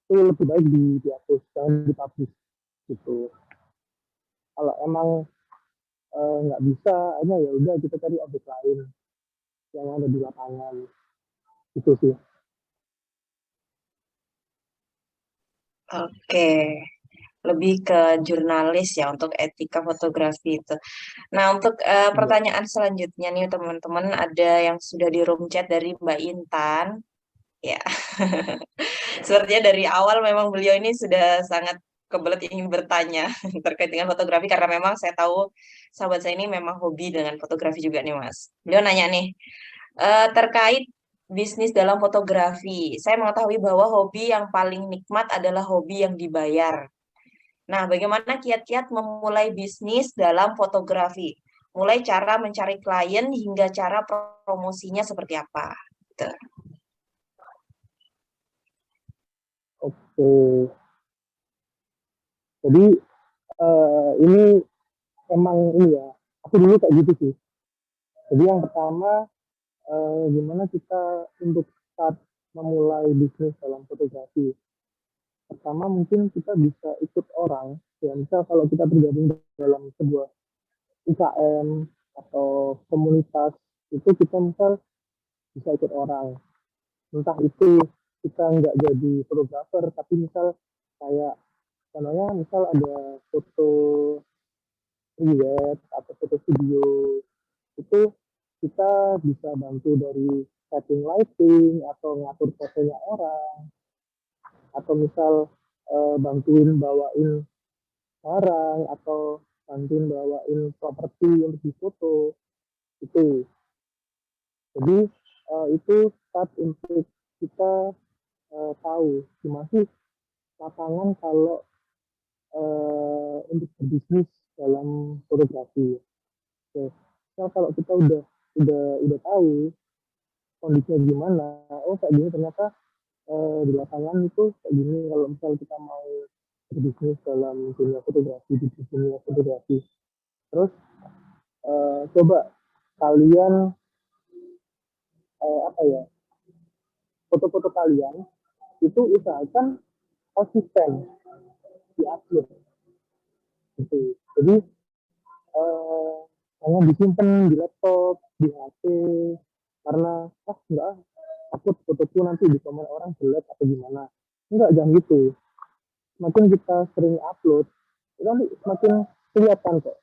itu lebih baik dihapus, jangan dipublish gitu. Kalau emang nggak bisa, akhirnya ya udah kita cari objek lain yang ada di lapangan itu sih. Oke, lebih ke jurnalis ya untuk etika fotografi itu. Nah, untuk Iya. pertanyaan selanjutnya nih teman-teman, ada yang sudah di room chat dari Mbak Intan. Ya, sepertinya dari awal memang beliau ini sudah sangat kebelet ingin bertanya terkait dengan fotografi karena memang saya tahu sahabat saya ini memang hobi dengan fotografi juga nih Mas. Beliau nanya nih, terkait bisnis dalam fotografi. Saya mengetahui bahwa hobi yang paling nikmat adalah hobi yang dibayar. Nah, bagaimana kiat-kiat memulai bisnis dalam fotografi? Mulai cara mencari klien hingga cara promosinya seperti apa? Gitu. Oke, jadi ini emang ini ya, aku dulu kayak gitu sih. Jadi yang pertama, gimana kita untuk start memulai bisnis dalam fotografi. Pertama mungkin kita bisa ikut orang, ya misal kalau kita tergabung dalam sebuah UKM atau komunitas, itu kita misal bisa ikut orang. Entah itu kita nggak jadi fotografer, tapi misal kayak contohnya misal ada foto riwet atau foto video, itu kita bisa bantu dari setting lighting atau ngatur fotonya orang, atau misal bantuin bawain barang atau bantuin bawain properti untuk difoto itu. Jadi itu start untuk kita tahu gimana sih lapangan kalau untuk berbisnis dalam fotografi. Oke. Nah, kalau kita udah tahu kondisinya gimana, oh kayak gini ternyata di lapangan itu kayak gini kalau misal kita mau berbisnis dalam dunia fotografi, di dunia fotografi. Terus coba kalian apa ya, foto-foto kalian itu usahakan konsisten di upload. gitu. Jadi hanya disimpan di laptop, di HP, karena enggak, takut fotoku nanti di komen orang jelek atau gimana. Enggak, jangan gitu. Semakin kita sering upload, itu nanti semakin kelihatan kok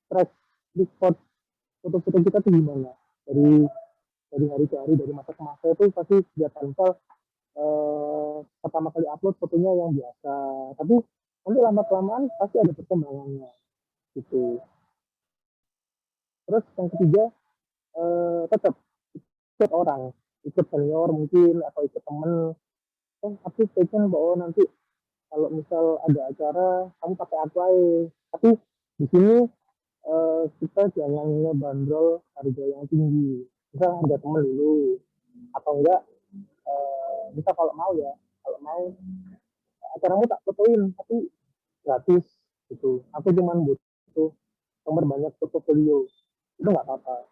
track record foto-foto kita tuh gimana. Dari hari ke hari, dari masa ke masa itu pasti kelihatan. Misal pertama kali upload fotonya yang biasa, tapi nanti lama-kelamaan pasti ada perkembangannya gitu. Terus yang ketiga, tetap ikut orang, ikut senior mungkin atau ikut temen. Aku pengen bahwa nanti kalau misal ada acara kamu pakai aku aja. Tapi di sini kita jangan ngebandrol harga yang tinggi. Misal harga temen dulu, atau enggak bisa kalau mau ya, kalau mau acaramu tak fotoin tapi gratis gitu. Aku cuman butuh nomor banyak portofolio, itu nggak apa-apa.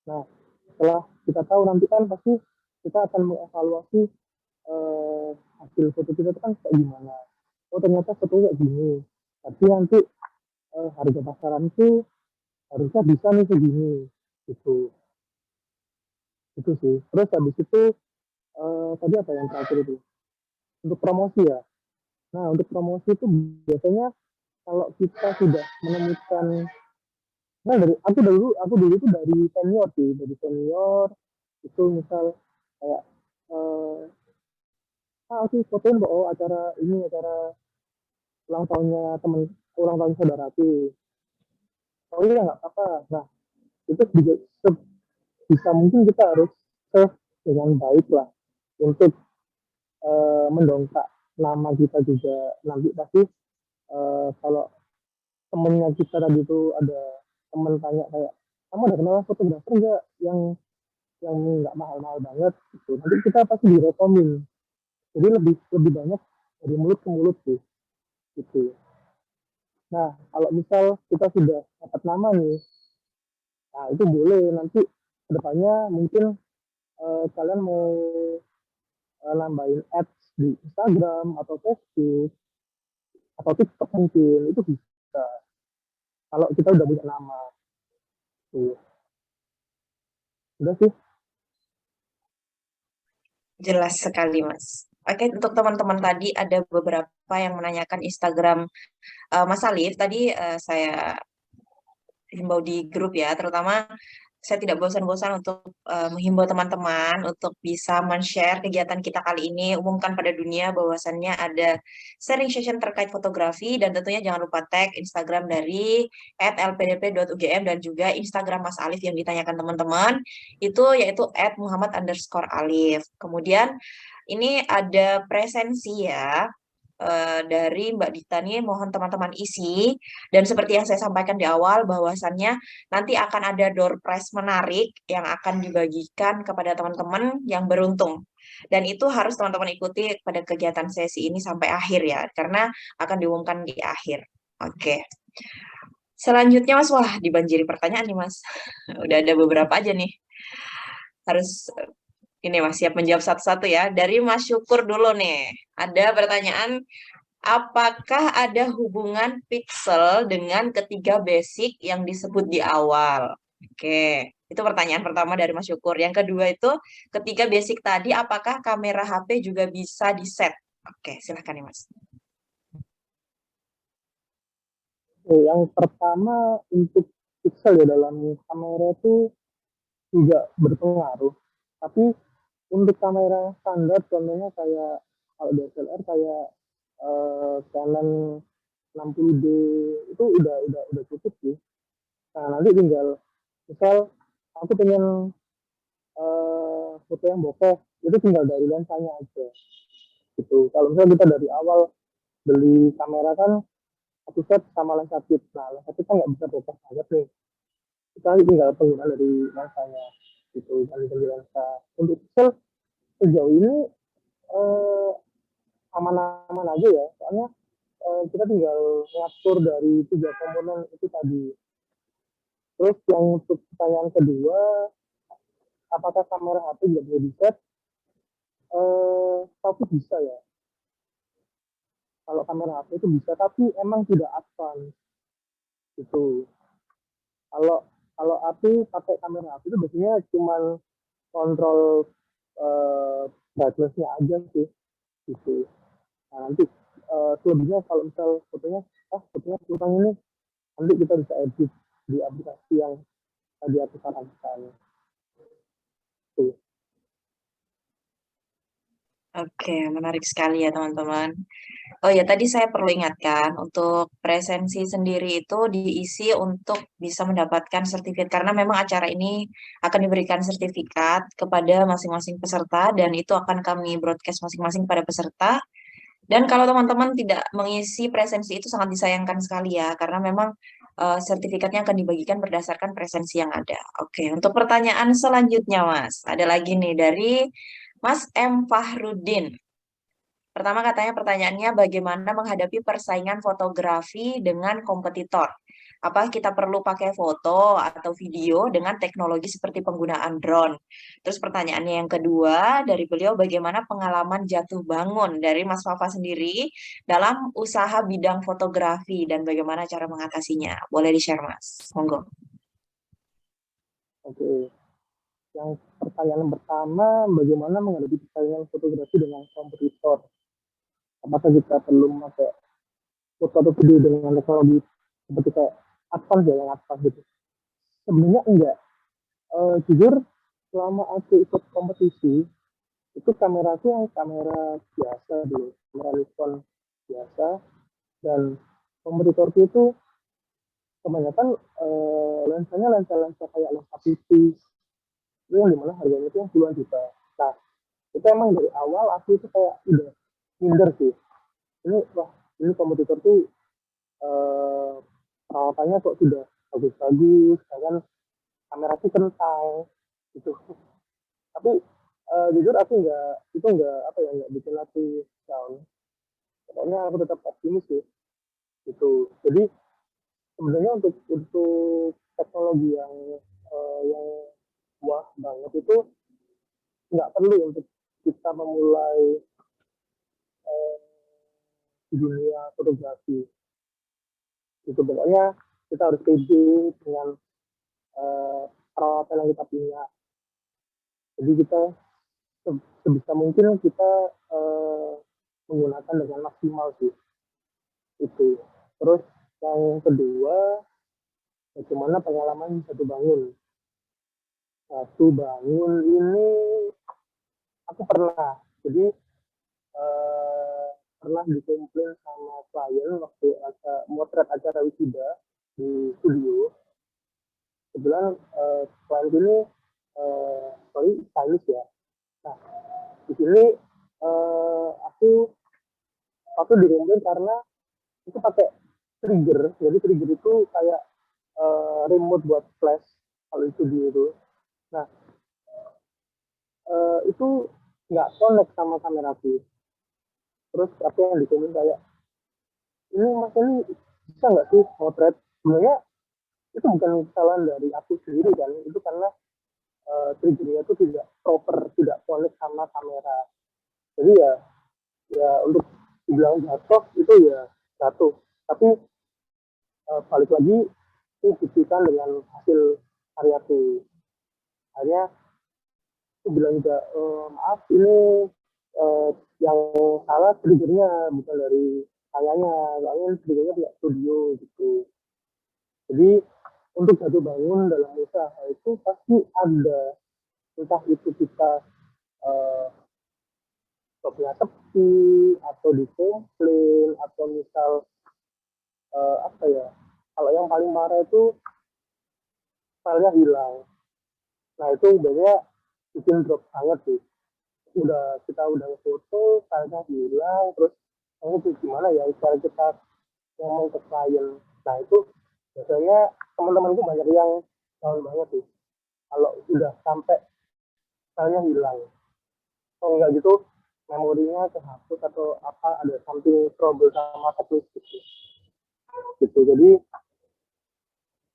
Nah, setelah kita tahu nanti kan pasti kita akan mengevaluasi hasil foto kita itu kan kayak gimana. Oh ternyata fotonya kayak gini, tapi nanti harga pasaran itu harusnya bisa nih segini gitu. Itu sih. Terus habis itu tadi apa yang terakhir itu, untuk promosi ya. Nah, untuk promosi itu biasanya kalau kita sudah menemukan, nah aku dulu itu dari senior sih, dari senior itu misal kayak aku fotoin bahwa acara ini acara ulang tahunnya temen, ulang tahun saudaraku. Oh iya nggak apa-apa. Nah itu juga bisa mungkin kita harus save dengan baik lah untuk mendongkrak nama kita juga. Nanti pasti kalau temennya kita tadi itu ada temen tanya kayak, kamu ada kenal fotografer nggak yang nggak mahal-mahal banget gitu, nanti kita pasti direkomin. Jadi lebih lebih banyak dari mulut ke mulut sih gitu. Nah kalau misal kita sudah dapat nama nih, nah itu boleh nanti kedepannya mungkin kalian mau nambahin ads di Instagram atau Facebook atau TikTok mungkin, itu bisa kalau kita udah punya nama tuh. Udah sih. Jelas sekali, Mas. Oke, untuk teman-teman tadi ada beberapa yang menanyakan Instagram Mas Alif. Tadi saya himbau di grup ya, terutama saya tidak bosan-bosan untuk menghimbau teman-teman untuk bisa men-share kegiatan kita kali ini, umumkan pada dunia bahwasannya ada sharing session terkait fotografi, dan tentunya jangan lupa tag Instagram dari @lpdp.ugm dan juga Instagram Mas Alif yang ditanyakan teman-teman, itu yaitu @muhammad_alif. Kemudian ini ada presensi ya dari Mbak Dita nih, mohon teman-teman isi. Dan seperti yang saya sampaikan di awal, bahwasannya nanti akan ada door prize menarik yang akan dibagikan kepada teman-teman yang beruntung. Dan itu harus teman-teman ikuti pada kegiatan sesi ini sampai akhir ya, karena akan diumumkan di akhir. Oke. Selanjutnya Mas, wah dibanjiri pertanyaan nih Mas. Udah ada beberapa aja nih. Harus ini Mas siap menjawab satu-satu ya. Dari Mas Syukur dulu nih. Ada pertanyaan, apakah ada hubungan pixel dengan ketiga basic yang disebut di awal? Oke, itu pertanyaan pertama dari Mas Syukur. Yang kedua itu, ketiga basic tadi, apakah kamera HP juga bisa di-set? Oke, silahkan nih Mas. Yang pertama untuk pixel ya dalam kamera itu juga berpengaruh. Tapi untuk kamera standar contohnya kayak kalau DSLR kayak Canon 60D itu udah cukup sih. Nah nanti tinggal misal aku pengen foto yang bokeh, itu tinggal dari lensanya aja gitu. Kalau misalnya kita dari awal beli kamera kan satu set sama lensa kit, nah lensa kit kan nggak bisa bokeh banget nih, kita tinggal penggunaan dari lensanya gitu, ganti lensa. Untuk pixel sejauh ini eh, aman-aman aja ya, soalnya kita tinggal ngatur dari tiga komponen itu tadi. Terus yang untuk pertanyaan kedua, apakah kamera HP juga bisa di-set? Tapi bisa ya. Kalau kamera HP itu bisa, tapi emang tidak advance. Gitu. Kalau kalau aku pakai kamera aku itu biasanya cuman kontrol brightness-nya aja sih gitu. Nah, nanti selebihnya kalau misal fotonya kurang ini, nanti kita bisa edit di aplikasi yang tadi aku sarankan. Tuh. Oke, menarik sekali ya teman-teman. Oh ya, tadi saya perlu ingatkan untuk presensi sendiri itu diisi untuk bisa mendapatkan sertifikat karena memang acara ini akan diberikan sertifikat kepada masing-masing peserta dan itu akan kami broadcast masing-masing pada peserta. Dan kalau teman-teman tidak mengisi presensi itu sangat disayangkan sekali ya karena memang sertifikatnya akan dibagikan berdasarkan presensi yang ada. Oke, untuk pertanyaan selanjutnya Mas, ada lagi nih dari Mas M. Fahrudin. Pertama katanya pertanyaannya bagaimana menghadapi persaingan fotografi dengan kompetitor? Apa kita perlu pakai foto atau video dengan teknologi seperti penggunaan drone? Terus pertanyaannya yang kedua dari beliau bagaimana pengalaman jatuh bangun dari Mas Fafa sendiri dalam usaha bidang fotografi dan bagaimana cara mengatasinya? Boleh di-share Mas, monggo. Oke. Yang pertanyaan pertama, bagaimana menghadapi persaingan fotografi dengan kompetitor? Apakah kita perlu memakai foto atau video dengan teknologi seperti kayak advance ya, yang advance gitu? Sebenarnya enggak. Jujur, selama aku ikut kompetisi, itu kameraku yang kamera biasa dulu, kamera Nikon biasa, dan kompetitorku itu kebanyakan lensanya lensa kayak lensa putih, itu yang dimana harganya itu yang puluhan juta. Nah, itu emang dari awal aku itu kayak udah minder sih. Ini kompetitor tuh perawatannya kok sudah bagus-bagus, kan kamera tuh kentang gitu. Tapi jujur aku nggak bikin aku down. Pokoknya aku tetap optimis sih. Gitu. Jadi sebenarnya untuk teknologi yang wah banget itu nggak perlu untuk kita memulai di dunia fotografi. Itu pokoknya kita harus pede dengan peralatan yang kita punya. Jadi kita sebisa mungkin kita menggunakan dengan maksimal sih. Itu. Terus yang kedua, bagaimana pengalaman satu bangun? Satu bangun ini aku pernah. Jadi pernah dikomplain sama klien waktu motret acara wisuda di studio. Kebetulan klien ini stylist ya. Nah, di sini aku dikomplain karena itu pakai trigger. Jadi trigger itu kayak remote buat flash kalau di studio itu. Nah, itu nggak connect sama kameraku. Terus aku yang dikomen kayak, ini mas ini bisa nggak sih motret? Sebenarnya itu bukan kesalahan dari aku sendiri kan, itu karena triggernya itu tidak proper, tidak connect sama kamera. Jadi ya untuk dibilang jatuh itu ya jatuh. Tapi balik lagi itu buktikan dengan hasil karyaku. Akhirnya aku bilang juga maaf ini yang salah triggernya bukan dari sayanya, soalnya triggernya pihak studio gitu. Jadi untuk jatuh bangun dalam usaha itu pasti ada, entah itu kita stopnya sepi atau dikomplain atau misal kalau yang paling parah itu filenya hilang. Nah itu biasanya bikin drop banget sih. Kita udah foto, filenya hilang, terus itu gimana ya cara kita ngomong ke klien. Nah itu biasanya teman-temanku banyak yang down banget sih kalau udah sampai filenya hilang. Kalau enggak gitu memorinya kehapus atau apa, ada something trouble sama teknis gitu. Jadi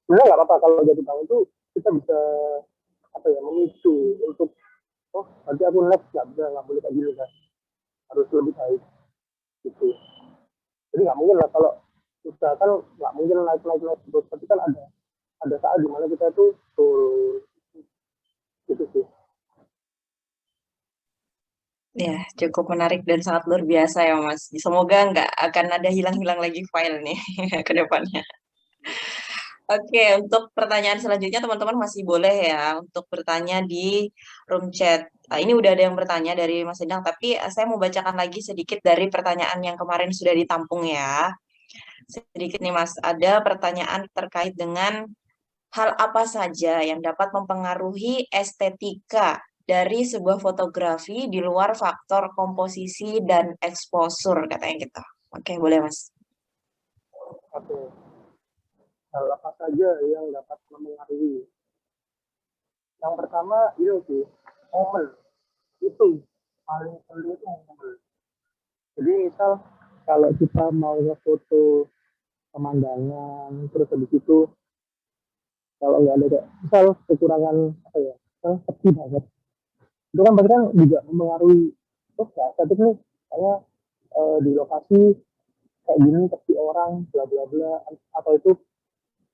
sebenarnya nggak apa-apa kalau jadi bank itu kita bisa memicu untuk nanti aku next nggak boleh kayak gini kan, harus lebih baik gitu. Jadi nggak mungkin lah kalau usahakan nggak mungkin naik terus, tapi kan ada saat dimana kita itu turun gitu sih. Ya, cukup menarik dan sangat luar biasa ya, Mas. Semoga nggak akan ada hilang-hilang lagi file nih ke depannya. Oke, untuk pertanyaan selanjutnya teman-teman masih boleh ya untuk bertanya di room chat. Ini udah ada yang bertanya dari Mas Endang, tapi saya mau bacakan lagi sedikit dari pertanyaan yang kemarin sudah ditampung ya. Sedikit nih Mas, ada pertanyaan terkait dengan hal apa saja yang dapat mempengaruhi estetika dari sebuah fotografi di luar faktor komposisi dan exposure katanya gitu. Oke, boleh Mas. Oke, hal apa saja yang dapat mempengaruhi? Yang pertama itu sih momen, itu paling penting itu momen. Jadi misal kalau kita mau ngefoto pemandangan, terus habis itu kalau nggak ada kayak misal kekurangan apa ya, yang sepi banget, itu kan berarti kan juga mempengaruhi. Oh nggak estetik nih, kayak di lokasi kayak gini sepi orang, bla bla bla, atau itu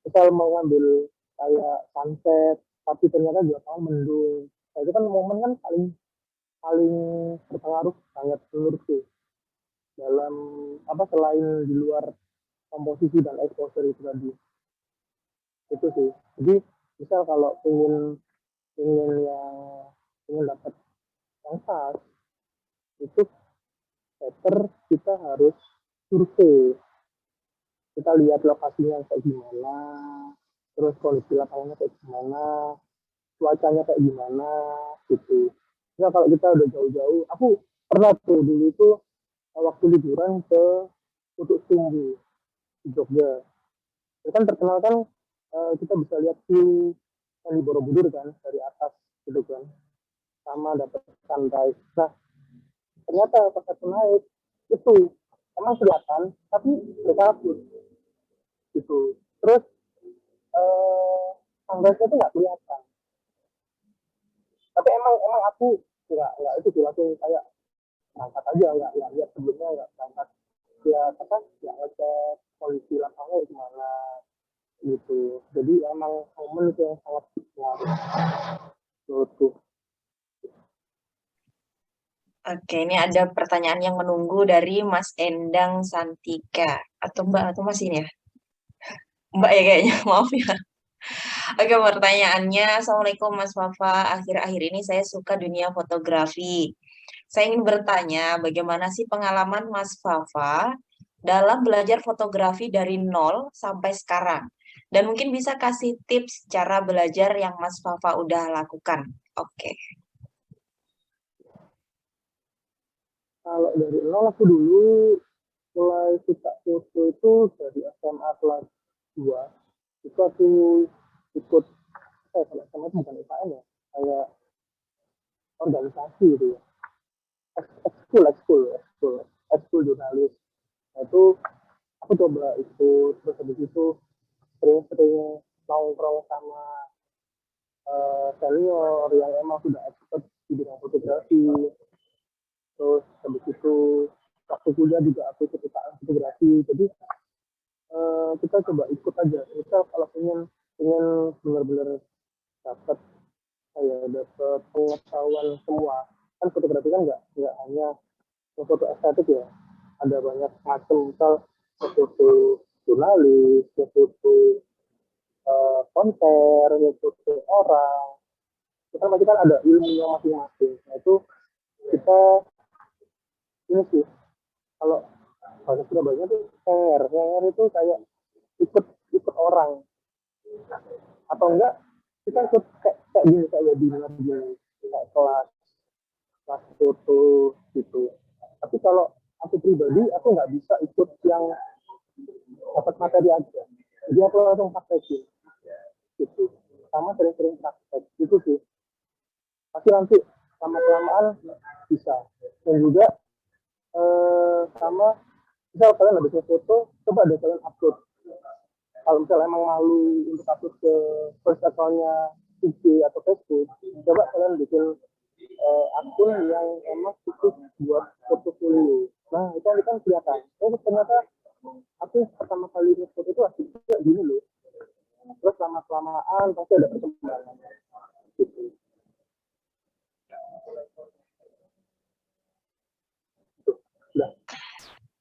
misal mau ngambil kayak sunset, tapi ternyata di lapangan mendung. Nah, itu kan momen kan paling paling berpengaruh banget menurutku dalam apa selain di luar komposisi dan exposure itu tadi. Itu sih. Jadi misal kalau ingin yang ingin dapat yang pas, itu better kita harus survei. Kita lihat lokasinya kayak gimana, terus kondisi lapangannya kayak gimana, cuacanya kayak gimana, gitu. Nah kalau kita udah jauh-jauh, aku pernah tuh dulu itu waktu liburan ke Putuk Sumbu di Jogja. Itu kan terkenal kan kita bisa lihat view Candi Borobudur kan dari atas gitu kan, sama dapat sunrise. Nah ternyata pas aku naik itu emang kelihatan tapi berkabut gitu. Terus sunrise itu nggak kelihatan. Tapi emang aku nggak itu sih langsung kayak berangkat aja, nggak lihat sebelumnya, nggak berangkat ya apa nggak ngecek kondisi lapangnya gimana gitu. Jadi emang momen itu yang sangat menarik menurutku. Oke, ini ada pertanyaan yang menunggu dari Mas Endang Santika. Atau Mbak, atau Mas ini ya? Mbak ya kayaknya, maaf ya. Oke, pertanyaannya, Assalamualaikum Mas Fafa. Akhir-akhir ini saya suka dunia fotografi. Saya ingin bertanya, bagaimana sih pengalaman Mas Fafa dalam belajar fotografi dari nol sampai sekarang? Dan mungkin bisa kasih tips cara belajar yang Mas Fafa udah lakukan. Oke. Kalau dari nol aku dulu mulai suka foto itu dari SMA kelas 2. Itu aku ikut kalau SMA itu bukan UKM ya, kayak organisasi gitu ya, ekskul jurnalis. Nah itu aku coba ikut, terus habis itu sering-sering nongkrong sama senior yang emang sudah expert di bidang fotografi. Terus habis itu waktu kuliah juga aku ikut fotografi. Jadi kita coba ikut aja. Misal kalau ingin benar-benar dapat dapat pengetahuan semua. Kan fotografi kan nggak hanya foto estetik ya. Ada banyak macam, misal foto jurnalis, foto konser, foto orang. Kita pasti kan ada ilmunya masing-masing. Nah itu kita ini sih kalau bahasa Surabaya tuh share itu kayak ikut ikut orang atau enggak kita ikut kayak gini kayak webinar gini kayak kelas foto gitu. Tapi kalau aku pribadi aku nggak bisa ikut yang dapat materi aja, jadi aku langsung praktekin gitu, sama sering-sering praktek gitu sih. Pasti nanti lama kelamaan bisa. Dan juga sama misal kalian habis foto, coba deh kalian upload. Kalau misalnya emang malu untuk upload ke first account-nya IG atau Facebook, coba kalian bikin akun yang emang khusus buat portfolio. Nah itu kan kelihatan. Oh ternyata aku pertama kali perkembangan, pasti ada perkembangan. Gitu. Udah.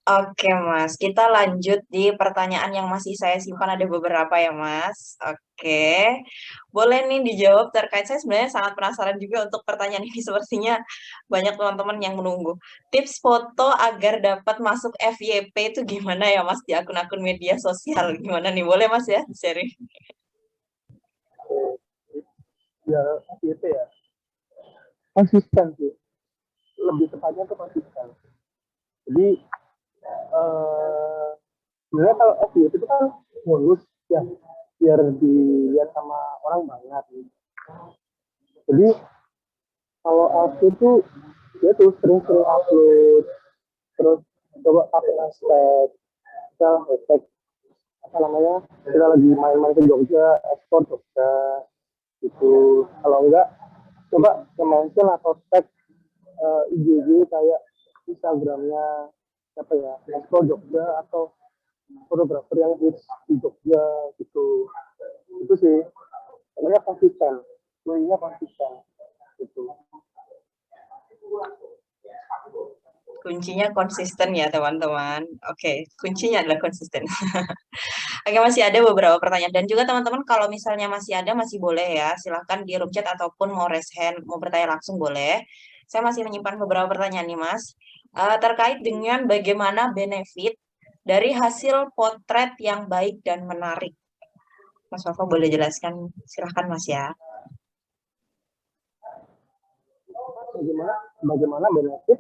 Oke, Mas. Kita lanjut di pertanyaan yang masih saya simpan, ada beberapa ya, Mas. Oke. Boleh nih dijawab terkait, saya sebenarnya sangat penasaran juga untuk pertanyaan ini. Sepertinya banyak teman-teman yang menunggu. Tips foto agar dapat masuk FYP itu gimana ya, Mas, di akun-akun media sosial? Gimana nih? Boleh, Mas, ya, sharing? Ya, itu ya. Konsisten sih. Lebih tepatnya itu konsisten. Jadi, sebenarnya kalau FYP itu kan bonus ya, biar dilihat sama orang banyak. Jadi, kalau aku tuh, dia tuh sering-sering upload, terus coba pakai hashtag, misal hashtag apa namanya, kita lagi main-main ke Jogja, ekspor Jogja, gitu. Kalau enggak, coba mention atau tag IG kayak Instagramnya apa ya, ekspor Jogja atau fotografer yang hits di Jogja gitu. Itu sih, pokoknya konsisten, kuliahnya konsisten gitu. Kuncinya konsisten ya, teman-teman. Oke, kuncinya adalah konsisten. Oke, masih ada beberapa pertanyaan. Dan juga teman-teman, kalau misalnya masih ada, masih boleh ya. Silahkan di room chat ataupun mau raise hand, mau bertanya langsung boleh. Saya masih menyimpan beberapa pertanyaan nih, Mas. Terkait dengan bagaimana benefit dari hasil potret yang baik dan menarik. Mas Wafa boleh jelaskan? Silahkan, Mas ya. Bagaimana benefit?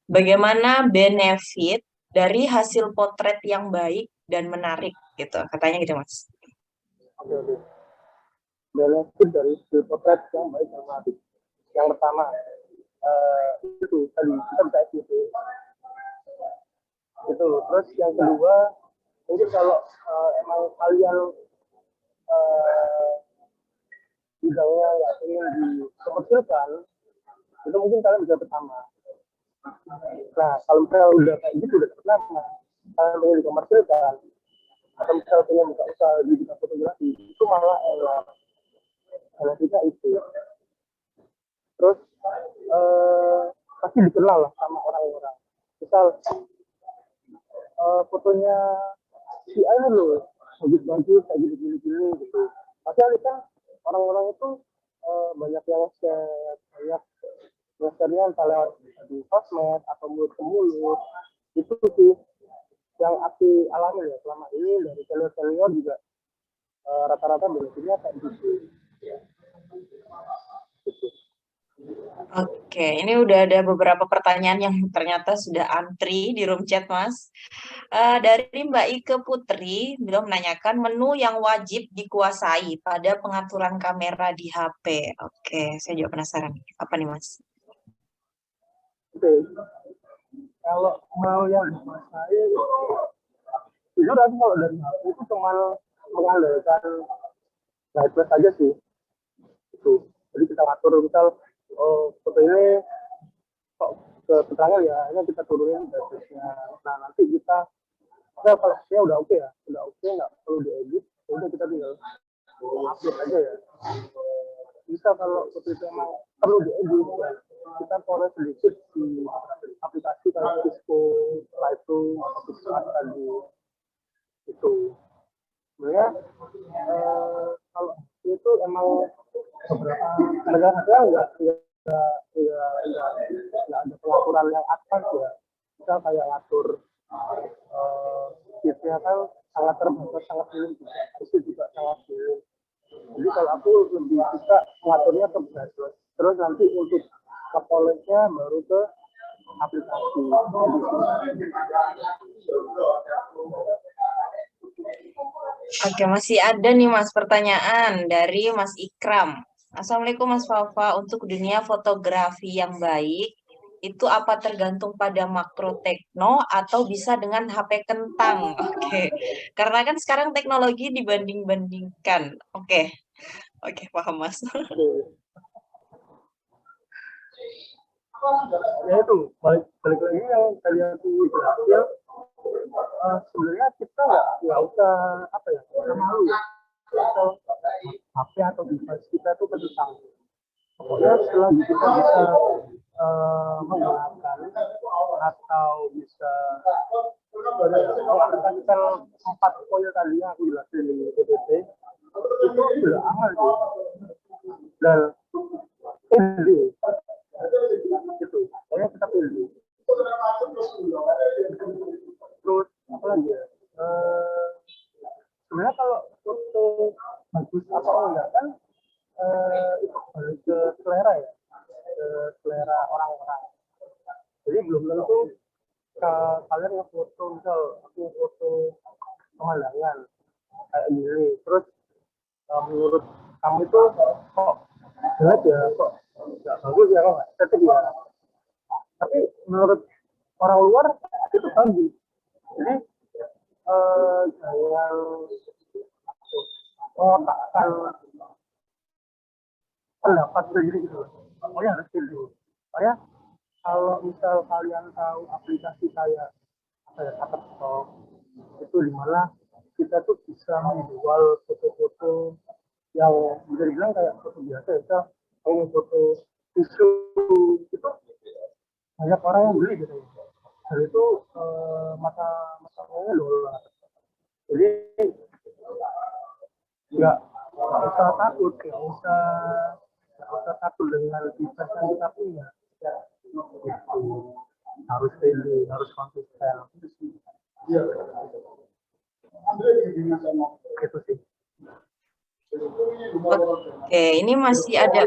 Bagaimana benefit dari hasil potret yang baik dan menarik gitu, katanya gitu, Mas. Oke. Benefit dari hasil potret yang baik dan menarik. Yang pertama, itu tadi kita bisa FYP. Itu. Terus yang kedua, mungkin kalau emang kalian bidangnya nggak ingin dikomersilkan, itu mungkin kalian bisa pertama. Nah, kalau misalnya udah kayak gitu, udah pertama, kalian ingin dikomersilkan, atau misalnya pengen buka usaha di bidang fotografi, itu malah enak. Karena kita itu. Terus, pasti dikenal lah sama orang-orang. Misal, fotonya si A loh, bagus-bagus, kayak gini-gini gitu. Pasti kan orang-orang itu banyak yang share, banyak yang share-nya entah lewat di sosmed atau mulut ke mulut. Itu sih yang aku alami ya selama ini, dari senior juga rata-rata benefitnya kayak gitu. Oke, ini udah ada beberapa pertanyaan yang ternyata sudah antri di room chat, Mas. Dari Mbak Ike Putri, beliau menanyakan menu yang wajib dikuasai pada pengaturan kamera di HP. Oke, saya juga penasaran. Apa nih, Mas? Oke. Kalau mau yang dikuasai, jujur aku kalau dari HP itu cuma mengandalkan brightness aja sih. Itu. Jadi kita ngatur misal foto ini kok ke keterangan ya, ini kita turunin brightness-nya. Nah, nanti kita kalau ya udah oke ya, udah oke, nggak perlu diedit, udah kita tinggal upload aja ya. Bisa kalau foto itu emang perlu diedit ya, kita proses sedikit di aplikasi kayak Cisco, Lightroom, atau Pixar tadi itu. Sebenarnya kalau itu emang beberapa negara nggak ada pengaturan yang advance ya. Misal kayak ngatur speednya kan sangat terbatas, sangat minim, itu juga sangat minim. Jadi kalau aku lebih suka ngaturnya ke brightness, terus nanti untuk ke polish-nya baru ke aplikasi. Oke, masih ada nih, Mas, pertanyaan dari Mas Ikram. Assalamualaikum, Mas Wafa. Untuk dunia fotografi yang baik, itu apa tergantung pada makro tekno atau bisa dengan HP kentang? Oke, karena kan sekarang teknologi dibanding-bandingkan. Oke, paham, Mas. Ya itu balik lagi yang tadi aku berhasil, sebenarnya kita nggak usah apa ya, malu ya. HP atau device kita itu kentang. Pokoknya selagi kita bisa menggunakan atau bisa mengaplikasikan 4 poin tadi yang aku jelasin di PPT, itu sudah aman sih. Dan pede gitu, pokoknya kita pede. Terus apa lagi ya, sebenarnya kalau foto bagus atau enggak kan itu balik ke selera ya, ke selera orang-orang. Jadi belum tentu kalian ngefoto, misal aku foto pemandangan kayak gini, terus menurut kamu itu kok jelek ya, kok nggak bagus ya, kok nggak estetik ya. Tapi menurut orang luar itu bagus. Jadi jangan mengatakan pendapat sendiri gitu. Pokoknya harus pilih. Soalnya kalau misal kalian tahu aplikasi kayak Shutterstock, itu dimana kita tuh bisa menjual foto-foto yang bisa dibilang kayak foto biasa ya, kamu foto tisu itu banyak orang yang beli gitu. Dan itu mata-matanya dolar. Jadi nggak usah takut, nggak usah takut dengan bisnis yang kita punya. Gitu. Harus pede, harus konsisten. Itu sih. Oke, ini masih ada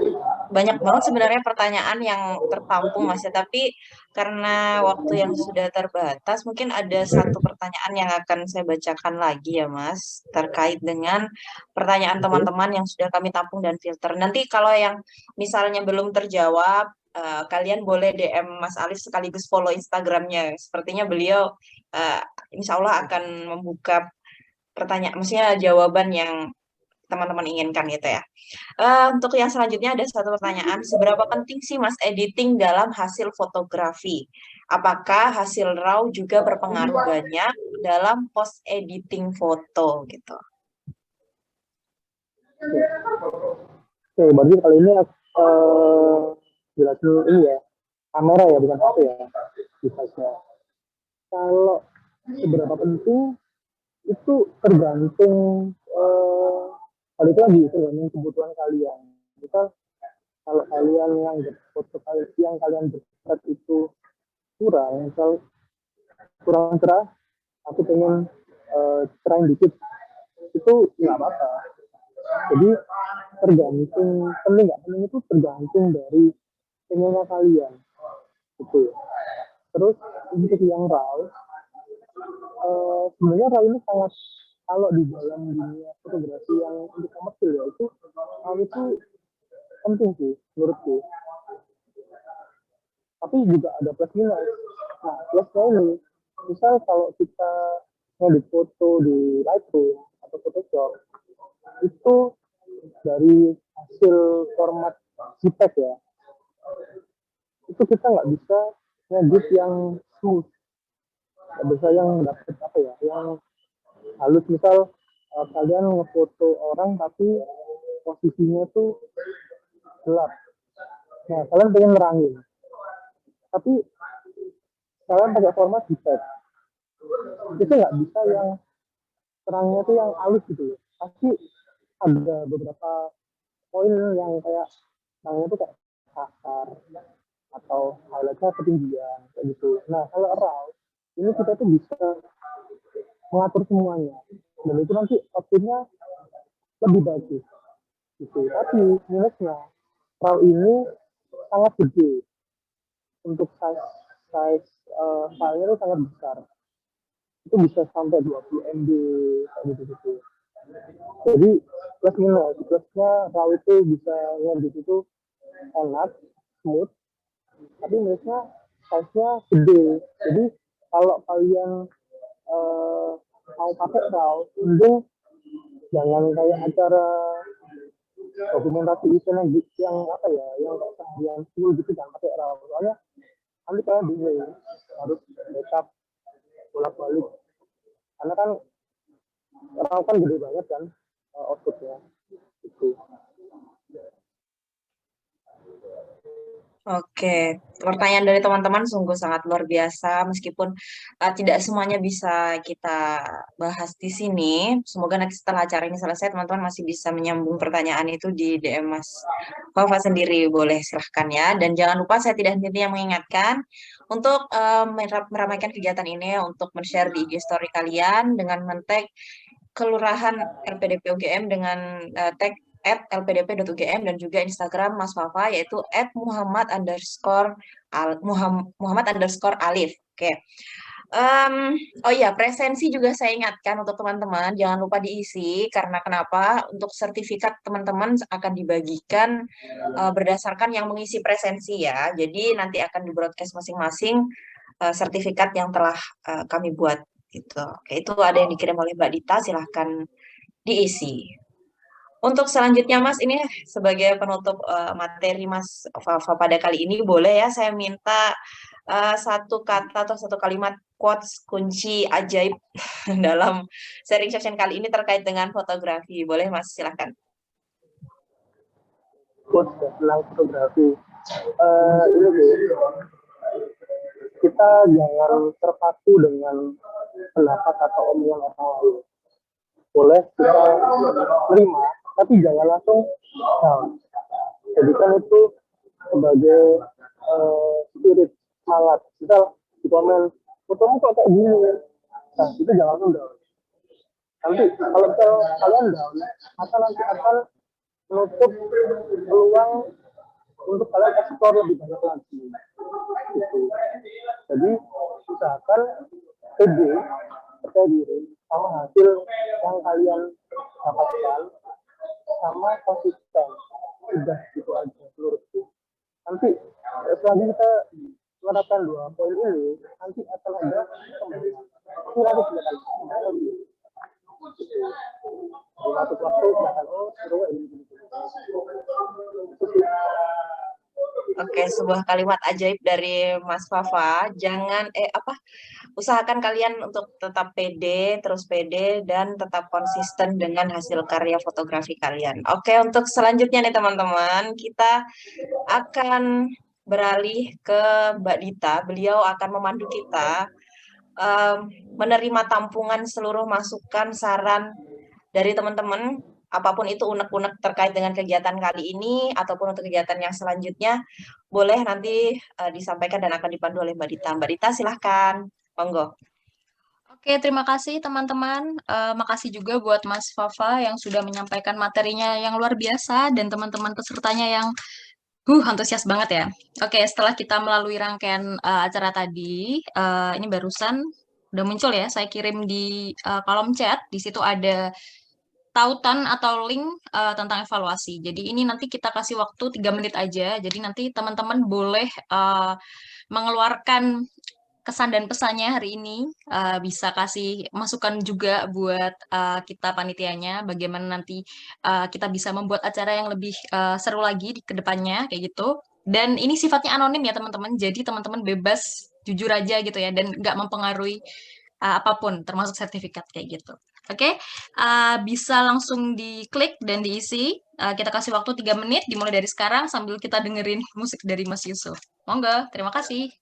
banyak banget sebenarnya pertanyaan yang tertampung Mas ya, tapi karena waktu yang sudah terbatas, mungkin ada satu pertanyaan yang akan saya bacakan lagi ya Mas, terkait dengan pertanyaan teman-teman yang sudah kami tampung dan filter. Nanti kalau yang misalnya belum terjawab, kalian boleh DM Mas Alif sekaligus follow Instagramnya. Sepertinya beliau insya Allah akan membuka pertanyaan, maksudnya jawaban yang teman-teman inginkan gitu ya. Untuk yang selanjutnya ada satu pertanyaan, seberapa penting sih Mas editing dalam hasil fotografi? Apakah hasil RAW juga berpengaruh banyak dalam post editing foto gitu? Oke, berarti kali ini jelasin ini ya, kamera ya, bukan HP ya, device-nya. Kalau seberapa penting itu tergantung balik lagi, tergantung kebutuhan kalian. Misal kalau kalian yang foto yang kalian dapat itu kurang, misal kurang cerah, aku pengen cerahin dikit, itu nggak apa-apa. Jadi tergantung penting nggak penting itu tergantung dari pengennya kalian gitu. Terus untuk yang RAW, sebenarnya RAW ini sangat, kalau di dalam dunia fotografi yang untuk komersil ya, itu RAW itu penting sih menurutku. Tapi juga ada plus minus. Nah, plusnya ini, misal kalau kita ngedit foto di Lightroom atau Photoshop, itu dari hasil format JPEG ya, itu kita nggak bisa ngedit yang smooth, nggak bisa yang dapat apa ya, yang halus. Misal kalian ngefoto orang tapi posisinya tuh gelap, nah kalian pengen ngerangin, tapi kalian pakai format JPEG, itu nggak bisa yang terangnya tuh yang halus gitu loh. Pasti ada beberapa poin yang kayak terangnya tuh kayak kasar atau highlightnya ketinggian kayak gitu. Nah kalau RAW ini kita tuh bisa mengatur semuanya, dan itu nanti outputnya lebih bagus gitu. Tapi minusnya RAW ini sangat gede, untuk size filenya itu sangat besar, itu bisa sampai 20 MB kayak gitu. Jadi plus minus, plusnya RAW itu bisa ngedit itu enak, smooth, tapi minusnya size-nya gede. Jadi kalau kalian mau pakai RAW, mending jangan kayak acara dokumentasi event yang apa ya, yang seharian full gitu, jangan pakai RAW. Soalnya nanti kalian bingung harus backup bolak-balik, karena kan RAW kan gede banget kan outputnya itu. Oke, pertanyaan dari teman-teman sungguh sangat luar biasa, meskipun tidak semuanya bisa kita bahas di sini. Semoga nanti setelah acara ini selesai, teman-teman masih bisa menyambung pertanyaan itu di DM Mas Fafa sendiri, boleh silahkan ya. Dan jangan lupa saya tidak henti-hentinya mengingatkan untuk meramaikan kegiatan ini, untuk men-share di IG story kalian dengan men-tag Kelurahan LPDP UGM dengan tag @lpdp.ugm dan juga Instagram Mas Fafa yaitu @muhammad_alif. Oke. Oh iya, presensi juga saya ingatkan untuk teman-teman, jangan lupa diisi karena kenapa? Untuk sertifikat teman-teman akan dibagikan berdasarkan yang mengisi presensi ya. Jadi nanti akan di-broadcast masing-masing sertifikat yang telah kami buat gitu. Oke, itu ada yang dikirim oleh Mbak Dita, silahkan diisi. Untuk selanjutnya Mas, ini sebagai penutup materi Mas Fafa pada kali ini, boleh ya saya minta satu kata atau satu kalimat quotes kunci ajaib dalam sharing session kali ini terkait dengan fotografi. Boleh Mas, silahkan. Quotes tentang fotografi. Ini kita jangan terpaku dengan pendapat atau omongan orang lain. Boleh kita terima, tapi jangan langsung down. Jadikan itu sebagai spirit semangat. Misal di komen, fotomu kok kayak gini. Nah, itu jangan langsung down. Nanti kalau misal kalian down, maka nanti akan menutup peluang untuk kalian eksplor lebih banyak lagi. Gitu. Jadi usahakan pede, percaya diri sama hasil yang kalian dapatkan, sama konsisten. Udah gitu aja menurutku. Nanti setelah kita menerapkan 2 poin ini, nanti akan ada kembali. Itu nanti silakan kembali. Di waktu silakan seru ini. Oke, sebuah kalimat ajaib dari Mas Fafa. Jangan usahakan kalian untuk tetap pede, terus pede dan tetap konsisten dengan hasil karya fotografi kalian. Oke, untuk selanjutnya nih teman-teman, kita akan beralih ke Mbak Dita. Beliau akan memandu kita menerima tampungan seluruh masukan, saran dari teman-teman, apapun itu unek-unek terkait dengan kegiatan kali ini ataupun untuk kegiatan yang selanjutnya, boleh nanti disampaikan dan akan dipandu oleh Mbak Dita. Mbak Dita, silahkan. Monggo. Oke, terima kasih teman-teman. Makasih juga buat Mas Fafa yang sudah menyampaikan materinya yang luar biasa dan teman-teman pesertanya yang antusias banget ya. Oke, setelah kita melalui rangkaian acara tadi, ini barusan udah muncul ya, saya kirim di kolom chat. Di situ ada tautan atau link tentang evaluasi. Jadi ini nanti kita kasih waktu 3 menit aja. Jadi nanti teman-teman boleh mengeluarkan kesan dan pesannya hari ini. Bisa kasih masukan juga buat kita panitianya, bagaimana nanti kita bisa membuat acara yang lebih seru lagi di kedepannya, kayak gitu. Dan ini sifatnya anonim ya teman-teman, jadi teman-teman bebas jujur aja gitu ya, dan nggak mempengaruhi apapun, termasuk sertifikat kayak gitu. Oke, bisa langsung diklik dan diisi. Kita kasih waktu 3 menit, dimulai dari sekarang sambil kita dengerin musik dari Mas Yusuf. Monggo, terima kasih.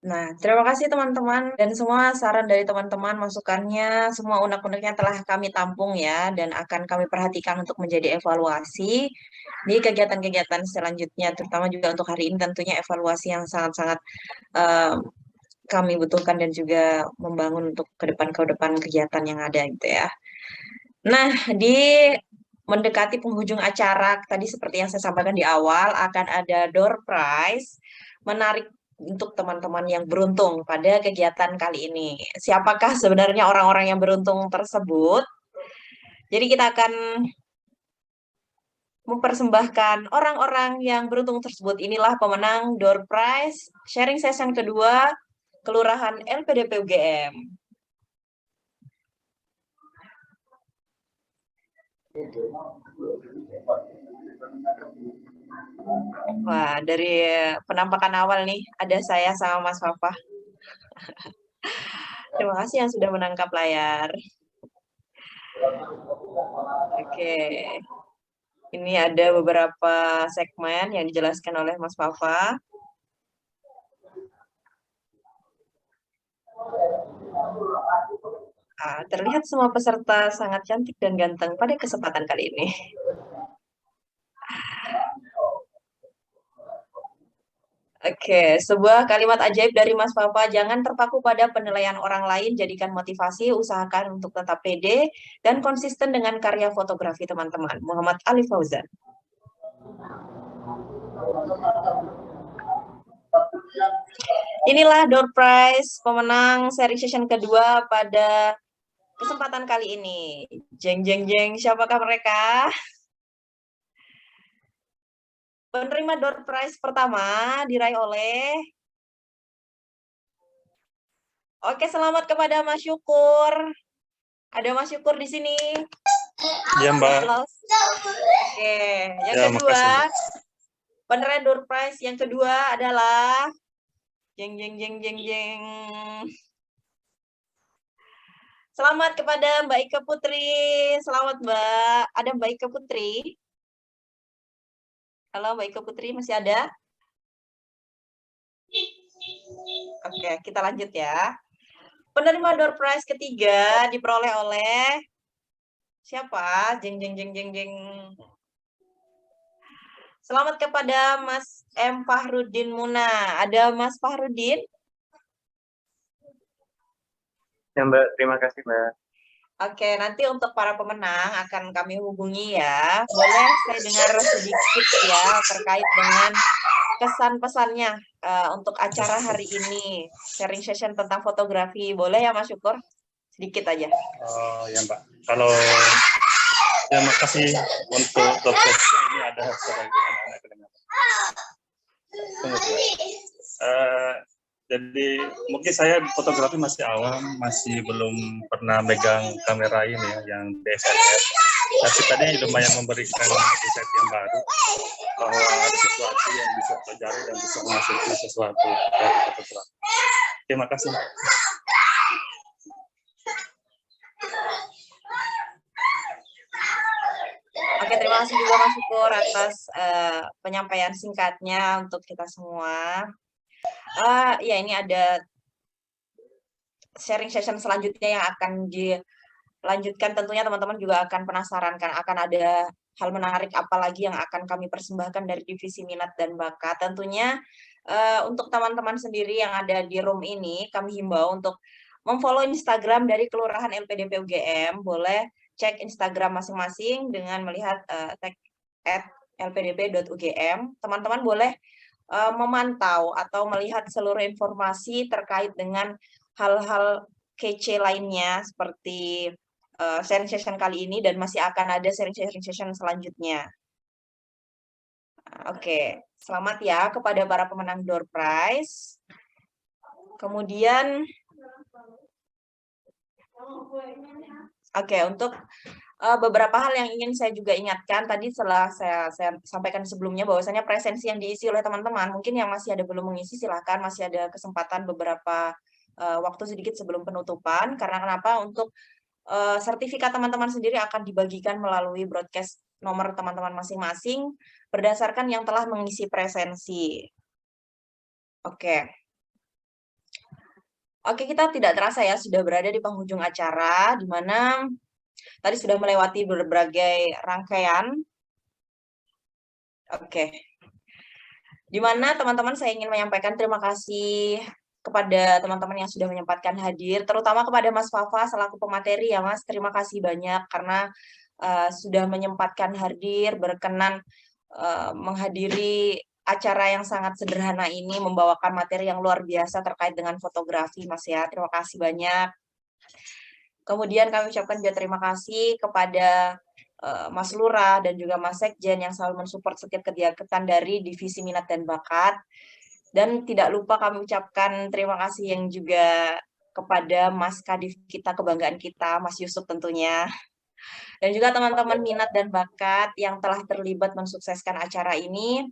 Nah, terima kasih teman-teman dan semua saran dari teman-teman, masukannya, semua unek-uneknya telah kami tampung ya dan akan kami perhatikan untuk menjadi evaluasi di kegiatan-kegiatan selanjutnya, terutama juga untuk hari ini tentunya evaluasi yang sangat-sangat eh, kami butuhkan dan juga membangun untuk ke depan kegiatan yang ada gitu ya. Nah, di mendekati penghujung acara tadi seperti yang saya sampaikan di awal akan ada door prize menarik untuk teman-teman yang beruntung pada kegiatan kali ini. Siapakah sebenarnya orang-orang yang beruntung tersebut? Jadi kita akan mempersembahkan orang-orang yang beruntung tersebut. Inilah pemenang door prize sharing session kedua Kelurahan LPDP UGM. Wah, dari penampakan awal nih, ada saya sama Mas Fafa. Terima kasih yang sudah menangkap layar. Oke. Ini ada beberapa segmen yang dijelaskan oleh Mas Fafa. Terlihat semua peserta sangat cantik dan ganteng pada kesempatan kali ini. Oke, sebuah kalimat ajaib dari Mas Fafa, jangan terpaku pada penilaian orang lain, jadikan motivasi, usahakan untuk tetap pede dan konsisten dengan karya fotografi teman-teman. Muhammad Ali Fauzan. Inilah door prize pemenang seri session kedua pada kesempatan kali ini. Jeng jeng jeng, siapakah mereka? Penerima door prize pertama diraih oleh... Oke, selamat kepada Mas Syukur. Ada Mas Syukur di sini. Ya, Mbak. Oke, yang kedua, penerima door prize yang kedua adalah jeng jeng jeng jeng jeng. Selamat kepada Mbak Ika Putri. Selamat Mbak. Ada Mbak Ika Putri? Halo Mbak Ika Putri, masih ada? Oke, kita lanjut ya. Penerima door prize ketiga diperoleh oleh siapa? Jeng jeng jeng jeng jeng. Selamat kepada Mas M. Fahrudin Muna. Ada Mas Fahrudin? Ya Mbak, terima kasih Mbak. Oke, nanti untuk para pemenang akan kami hubungi ya. Boleh saya dengar sedikit ya terkait dengan kesan-pesannya untuk acara hari ini. Sharing session tentang fotografi. Boleh ya Mas Syukur? Sedikit aja. Oh ya Mbak, kalau terima kasih untuk podcast ini ada suara anak-anak kedengaran. Tunggu Mbak. Jadi mungkin saya fotografi masih awam, masih belum pernah megang kamera ini ya, yang DSLR. Tapi tadi lumayan memberikan insight yang baru bahwa ada sesuatu yang bisa pelajari dan bisa menghasilkan sesuatu dari fotografi. Terima kasih. kasih juga Mas Syukur atas penyampaian singkatnya untuk kita semua. Ya, ini ada sharing session selanjutnya yang akan dilanjutkan. Tentunya teman-teman juga akan penasaran kan, akan ada hal menarik apa lagi yang akan kami persembahkan dari divisi minat dan bakat. Tentunya untuk teman-teman sendiri yang ada di room ini, kami himbau untuk memfollow Instagram dari Kelurahan LPDP UGM. Boleh cek Instagram masing-masing dengan melihat tag @lpdp.ugm. Teman-teman boleh memantau atau melihat seluruh informasi terkait dengan hal-hal kece lainnya seperti sharing session kali ini, dan masih akan ada sharing session selanjutnya. Oke, selamat ya kepada para pemenang door prize. Kemudian, untuk beberapa hal yang ingin saya juga ingatkan, tadi setelah saya sampaikan sebelumnya bahwasanya presensi yang diisi oleh teman-teman, mungkin yang masih ada belum mengisi silahkan, masih ada kesempatan beberapa waktu sedikit sebelum penutupan. Karena kenapa? Untuk sertifikat teman-teman sendiri akan dibagikan melalui broadcast nomor teman-teman masing-masing berdasarkan yang telah mengisi presensi. Oke, kita tidak terasa ya sudah berada di penghujung acara, di mana tadi sudah melewati berbagai rangkaian. Di mana teman-teman saya ingin menyampaikan terima kasih kepada teman-teman yang sudah menyempatkan hadir, terutama kepada Mas Fafa selaku pemateri ya Mas, terima kasih banyak karena sudah menyempatkan hadir, berkenan menghadiri acara yang sangat sederhana ini, membawakan materi yang luar biasa terkait dengan fotografi Mas ya, terima kasih banyak. Kemudian kami ucapkan juga terima kasih kepada Mas Lurah dan juga Mas Sekjen yang selalu mensupport setiap kegiatan dari Divisi Minat dan Bakat. Dan tidak lupa kami ucapkan terima kasih yang juga kepada Mas Kadif kita, kebanggaan kita, Mas Yusuf tentunya. Dan juga teman-teman minat dan bakat yang telah terlibat mensukseskan acara ini.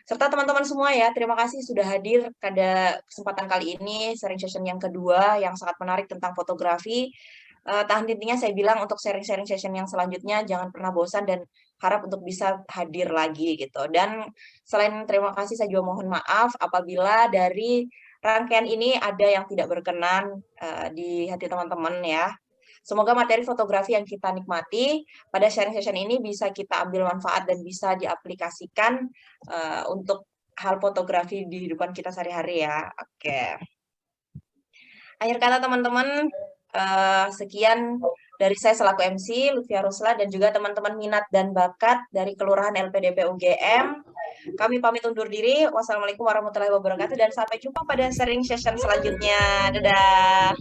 Serta teman-teman semua ya, terima kasih sudah hadir pada kesempatan kali ini, sharing session yang kedua yang sangat menarik tentang fotografi. Tahan intinya saya bilang untuk sharing-sharing session yang selanjutnya jangan pernah bosan dan harap untuk bisa hadir lagi gitu. Dan selain terima kasih, saya juga mohon maaf apabila dari rangkaian ini ada yang tidak berkenan di hati teman-teman ya. Semoga materi fotografi yang kita nikmati pada sharing session ini bisa kita ambil manfaat dan bisa diaplikasikan untuk hal fotografi di kehidupan kita sehari-hari ya. Akhir kata teman-teman, sekian dari saya selaku MC Lutfia Rusla dan juga teman-teman minat dan bakat dari Kelurahan LPDP UGM. Kami pamit undur diri. Wassalamualaikum warahmatullahi wabarakatuh dan sampai jumpa pada sharing session selanjutnya. Dadah.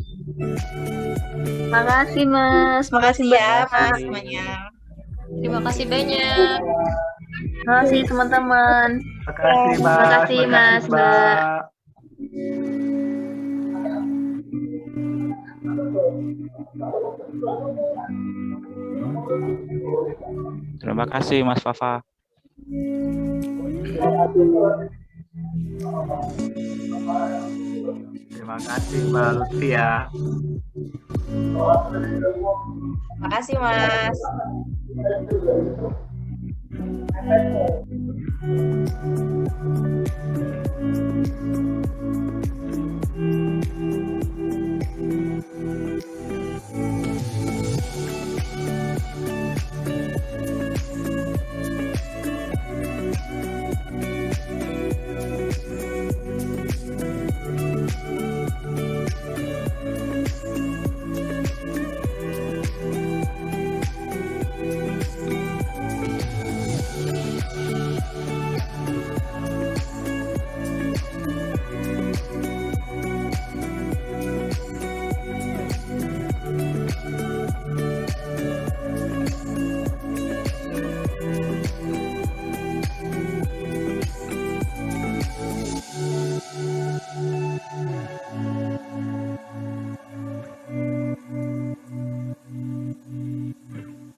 Makasih Mas, makasih ya Mas semuanya. Terima kasih banyak. Terima kasih teman-teman. Terima kasih Mas, Mbak. Terima kasih Mas Fafa. Terima kasih Mbak Lutfia. Terima kasih Mas.